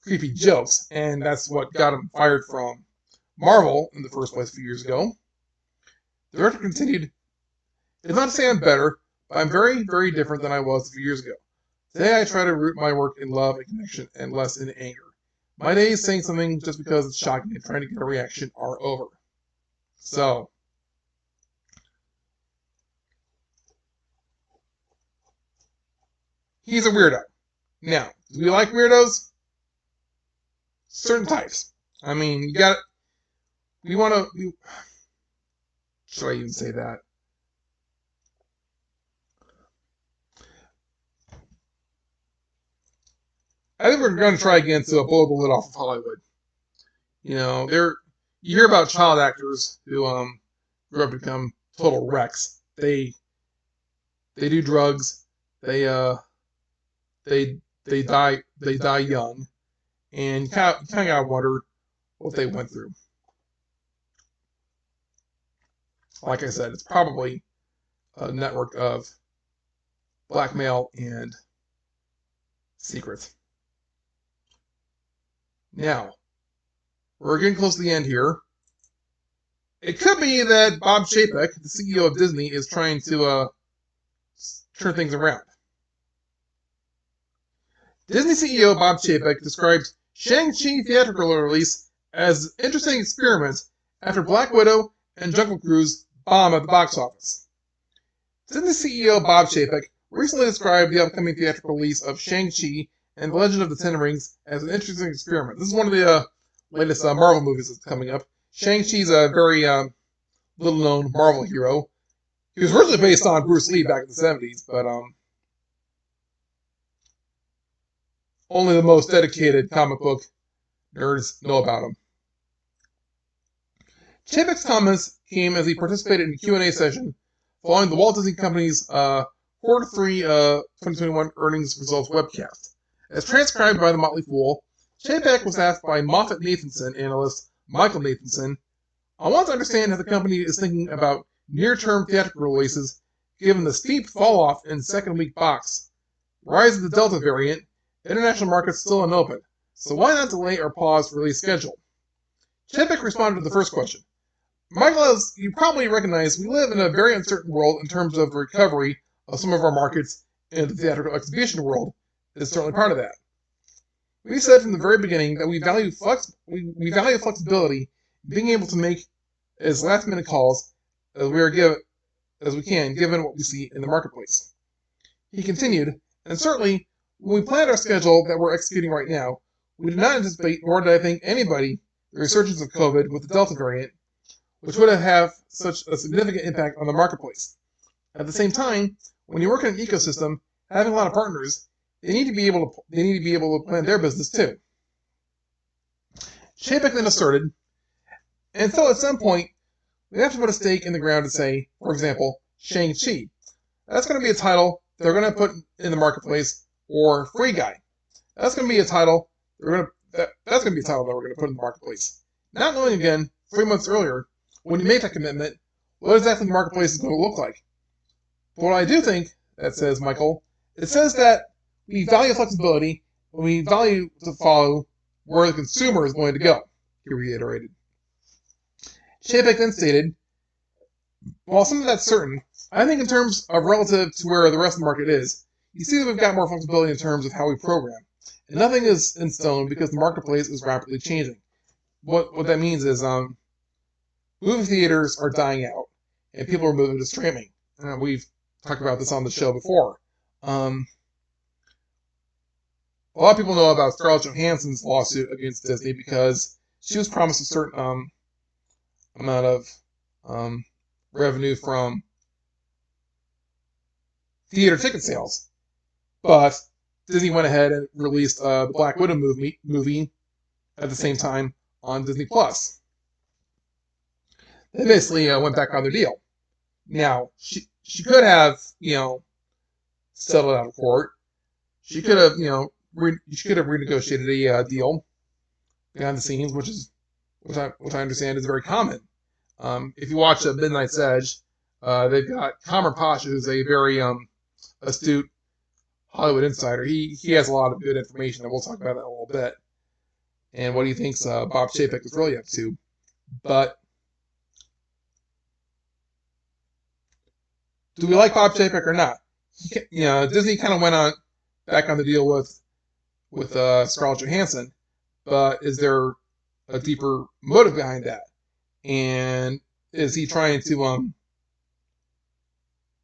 creepy jokes, and that's what got him fired from Marvel in the first place a few years ago. The director continued, it's not to say I'm better, but I'm very, very different than I was a few years ago. Today I try to root my work in love and connection and less in anger. My days saying something just because it's shocking and trying to get a reaction are over. So, he's a weirdo. Now, do we like weirdos? Certain types. I mean, you got it. Should I even say that? I think we're going to try again to blow the lid off of Hollywood. You know, you hear about child actors who grew up to become total wrecks. They They do drugs. They they die young, and you kind of gotta wonder what they went through. Like I said, it's probably a network of blackmail and secrets. Now, we're getting close to the end here. It could be that Bob Chapek, the CEO of Disney, is trying to turn things around. Disney CEO Bob Chapek described Shang-Chi theatrical release as an interesting experiment after Black Widow and Jungle Cruise bomb at the box office. Disney CEO Bob Chapek recently described the upcoming theatrical release of Shang-Chi and The Legend of the Ten Rings as an interesting experiment. This is one of the latest Marvel movies that's coming up. Shang-Chi's a very little-known Marvel hero. He was originally based on Bruce Lee back in the 70s, but only the most dedicated comic book nerds know about him. Chapek's comments came as he participated in a Q&A session following the Walt Disney Company's Quarter 3 2021 earnings results webcast. As transcribed by The Motley Fool, Chapek was asked by MoffettNathanson analyst Michael Nathanson, "I want to understand how the company is thinking about near-term theatrical releases given the steep fall-off in second-week box, rise of the Delta variant, international markets still unopened, so why not delay or pause release schedule?" Chapek responded to the first question. "Michael, as you probably recognize, we live in a very uncertain world in terms of the recovery of some of our markets, and the theatrical exhibition world is certainly part of that. We said from the very beginning that we value flexibility, being able to make as last-minute calls as we can, given what we see in the marketplace." He continued, "And certainly, when we planned our schedule that we're executing right now, we did not anticipate, nor did I think anybody, the resurgence of COVID with the Delta variant, which would have such a significant impact on the marketplace. At the same time, when you work in an ecosystem, having a lot of partners, they need to be able to plan their business too." Chapek then asserted, "And so at some point, we have to put a stake in the ground and say, for example, Shang-Chi. That's going to be a title they're going to put in the marketplace, or Free Guy. That's going to be a title we're going to put in the marketplace. Not knowing again, 3 months earlier, when you make that commitment, what exactly the marketplace is going to look like. But what I do think, that says Michael, it says that we value flexibility, and we value to follow where the consumer is going to go," he reiterated. Chapek then stated, "While some of that's certain, I think in terms of relative to where the rest of the market is, you see that we've got more flexibility in terms of how we program. And nothing is in stone because the marketplace is rapidly changing. What that means is movie theaters are dying out, and people are moving to streaming. We've talked about this on the show before. A lot of people know about Scarlett Johansson's lawsuit against Disney because she was promised a certain amount of revenue from theater ticket sales. But Disney went ahead and released the Black Widow movie at the same time on Disney+. They basically went back on their deal. Now, she could have, settled out of court. She could have, renegotiated a deal behind the scenes, which I understand is very common. If you watch Midnight's Edge, they've got Kamer Pasha, who's a very astute Hollywood insider. He has a lot of good information, and we'll talk about that in a little bit, and what he thinks Bob Chapek is really up to. But do we like Bob Chapek or not? Disney kind of went back on the deal with Scarlett Johansson, but is there a deeper motive behind that? And is he trying to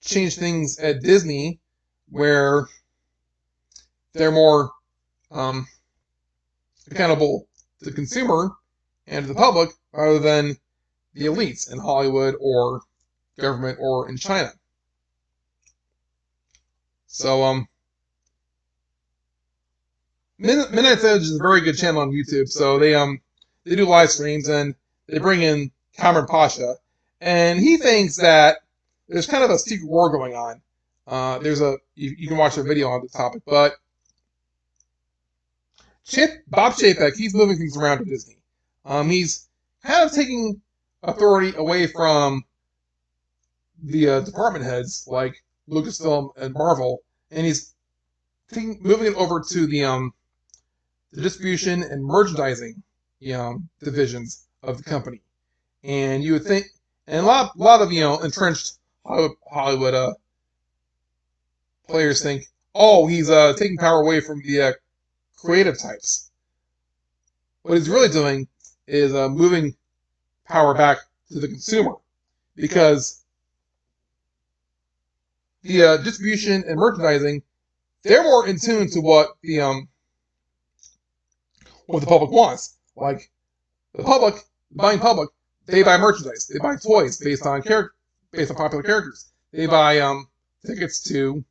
change things at Disney where they're more accountable to the consumer and to the public rather than the elites in Hollywood or government or in China? So, Midnight's Edge is a very good channel on YouTube. So they do live streams, and they bring in Kamer Pasha, and he thinks that there's kind of a secret war going on There's you can watch a video on the topic, but Bob Chapek, he's moving things around at Disney. He's kind of taking authority away from the department heads like Lucasfilm and Marvel, and he's moving it over to the distribution and merchandising divisions of the company. And you would think, and a lot of entrenched Hollywood players think, oh, he's taking power away from the creative types. What he's really doing is moving power back to the consumer, because the distribution and merchandising, they're more in tune to what the public wants. Like the buying public, they buy merchandise, they buy toys based on popular characters. They buy tickets to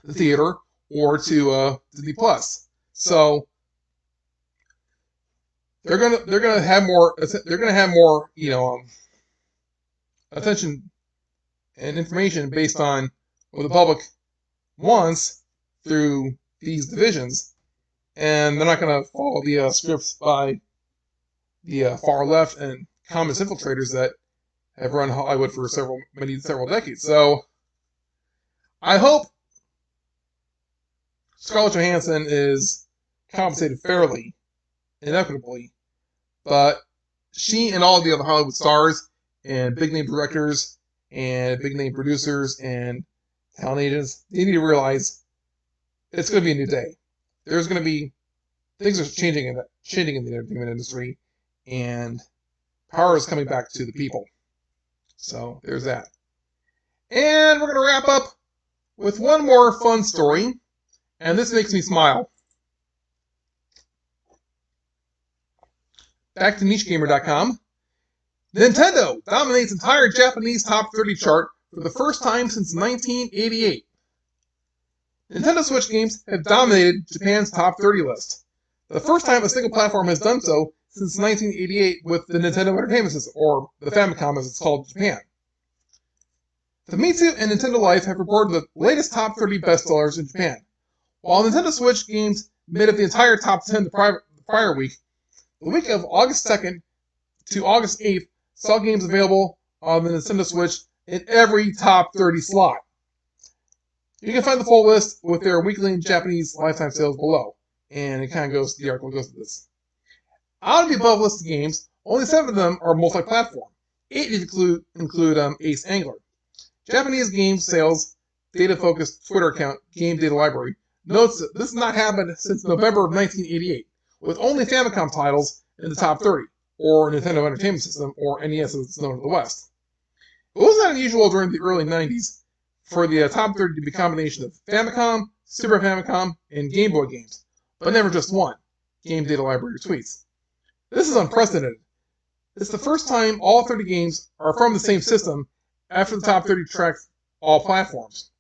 the theater or to Disney Plus. So they're gonna have more attention and information based on what the public wants through these divisions, and they're not going to follow the scripts by the far left and communist infiltrators that have run Hollywood for several decades. So I hope Scarlett Johansson is compensated fairly and equitably, but she and all the other Hollywood stars and big name directors and big name producers and talent agents, they need to realize it's going to be a new day. There's going to be things are changing in the entertainment industry, and power is coming back to the people. So there's that. And we're going to wrap up with one more fun story, and this makes me smile. Back to NicheGamer.com. Nintendo dominates entire Japanese top 30 chart for the first time since 1988. Nintendo Switch games have dominated Japan's top 30 list. The first time a single platform has done so since 1988 with the Nintendo Entertainment System, or the Famicom as it's called in Japan. Famitsu and Nintendo Life have reported the latest top 30 bestsellers in Japan. While Nintendo Switch games made up the entire top 10 the prior week, the week of August 2nd to August 8th saw games available on the Nintendo Switch in every top 30 slot. You can find the full list with their weekly in Japanese lifetime sales below. And the article goes to this. Out of the above list of games, only 7 of them are multi-platform. 8 include Ace Angler. Japanese game sales data-focused Twitter account Game Data Library notes that this has not happened since November of 1988, with only Famicom titles in the top 30, or Nintendo Entertainment System, or NES as it's known in the West. It wasn't unusual during the early 90s for the top 30 to be a combination of Famicom, Super Famicom, and Game Boy games, but never just one, Game Data Library tweets. This is unprecedented. It's the first time all 30 games are from the same system after the top 30 tracks all platforms.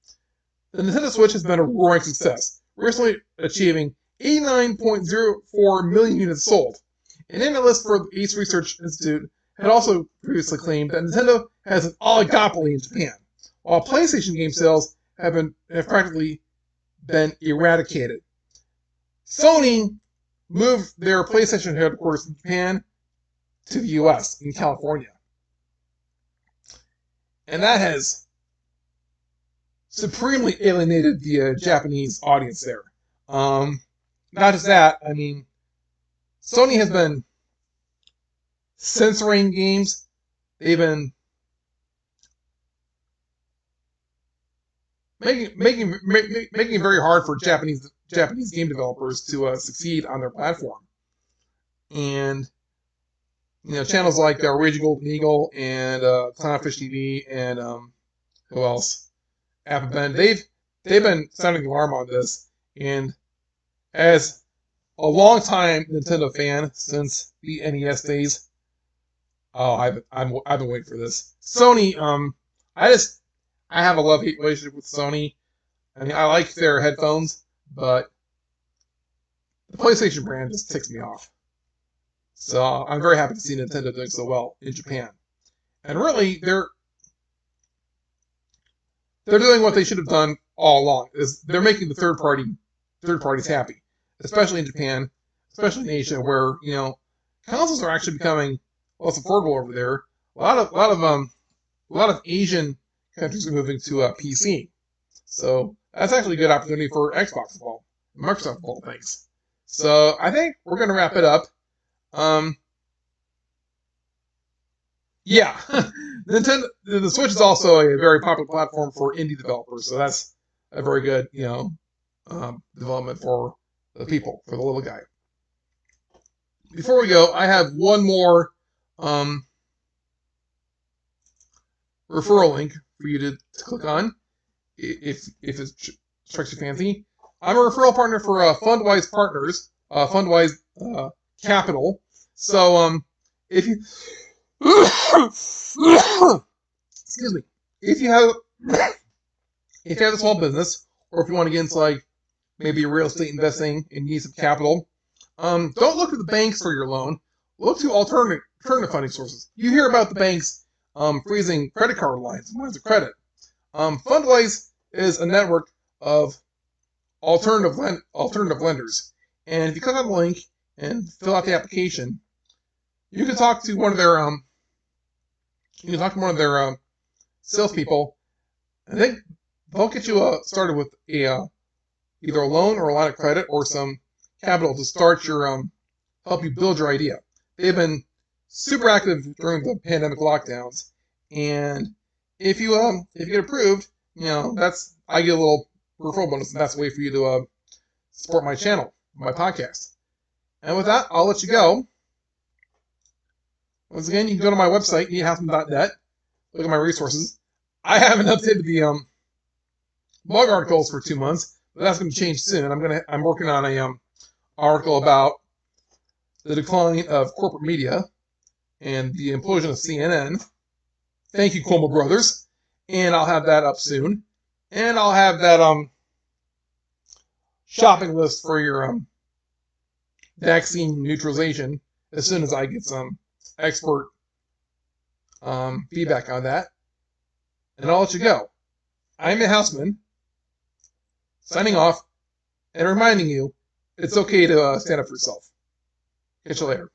The Nintendo Switch has been a roaring success, recently achieving 89.04 million units sold. An analyst for the Ace Research Institute had also previously claimed that Nintendo has an oligopoly in Japan, while PlayStation game sales have practically been eradicated. Sony moved their PlayStation headquarters from Japan to the US, in California. And that has supremely alienated the Japanese audience there. Not just that, I mean, Sony has been censoring games. They've been making it very hard for Japanese game developers to succeed on their platform. And channels like Raging Golden Eagle and Clownfish TV and who else? Apple Ben. They've been sounding the alarm on this. And as a long-time Nintendo fan since the NES days, I've been waiting for this. Sony, I have a love-hate relationship with Sony. I mean, I like their headphones, but the PlayStation brand just ticks me off. So I'm very happy to see Nintendo doing so well in Japan. And really, the they're doing what they should have done all along. Is they're making the third parties happy, especially in Japan, especially in Asia, where consoles are actually becoming less affordable over there. A lot of Asian countries are moving to PC. So that's actually a good opportunity for Xbox as well, Microsoft of all things. So I think we're going to wrap it up. Yeah, Nintendo. The Switch is also a very popular platform for indie developers, so that's a very good, development for the people, for the little guy. Before we go, I have one more referral link for you to click on, if it strikes your fancy. I'm a referral partner for Fundwise Partners, Fundwise Capital. So if you excuse me, if you have a small business, or if you want to get into like maybe real estate investing and need some capital, don't look to the banks for your loan. Look to alternative funding sources. You hear about the banks freezing credit card lines, lines of credit. Fundwise is a network of alternative lenders, and if you click on the link and fill out the application, you can talk to one of their salespeople. I think they'll get you started with either a loan or a line of credit or some capital to start your help you build your idea. They've been super active during the pandemic lockdowns, and if you get approved, I get a little referral bonus, and that's a way for you to support my channel, my podcast. And with that, I'll let you go. Once again, you can go to my website, needhousman.net, look at my resources. I haven't updated the blog articles for 2 months, but that's going to change soon. I'm working on a article about the decline of corporate media and the implosion of CNN. Thank you, Cuomo Brothers. And I'll have that up soon. And I'll have that shopping list for your vaccine neutralization as soon as I get some expert feedback on that. And I'll let you go. I'm a houseman, signing off and reminding you it's okay to stand up for yourself. Catch you later.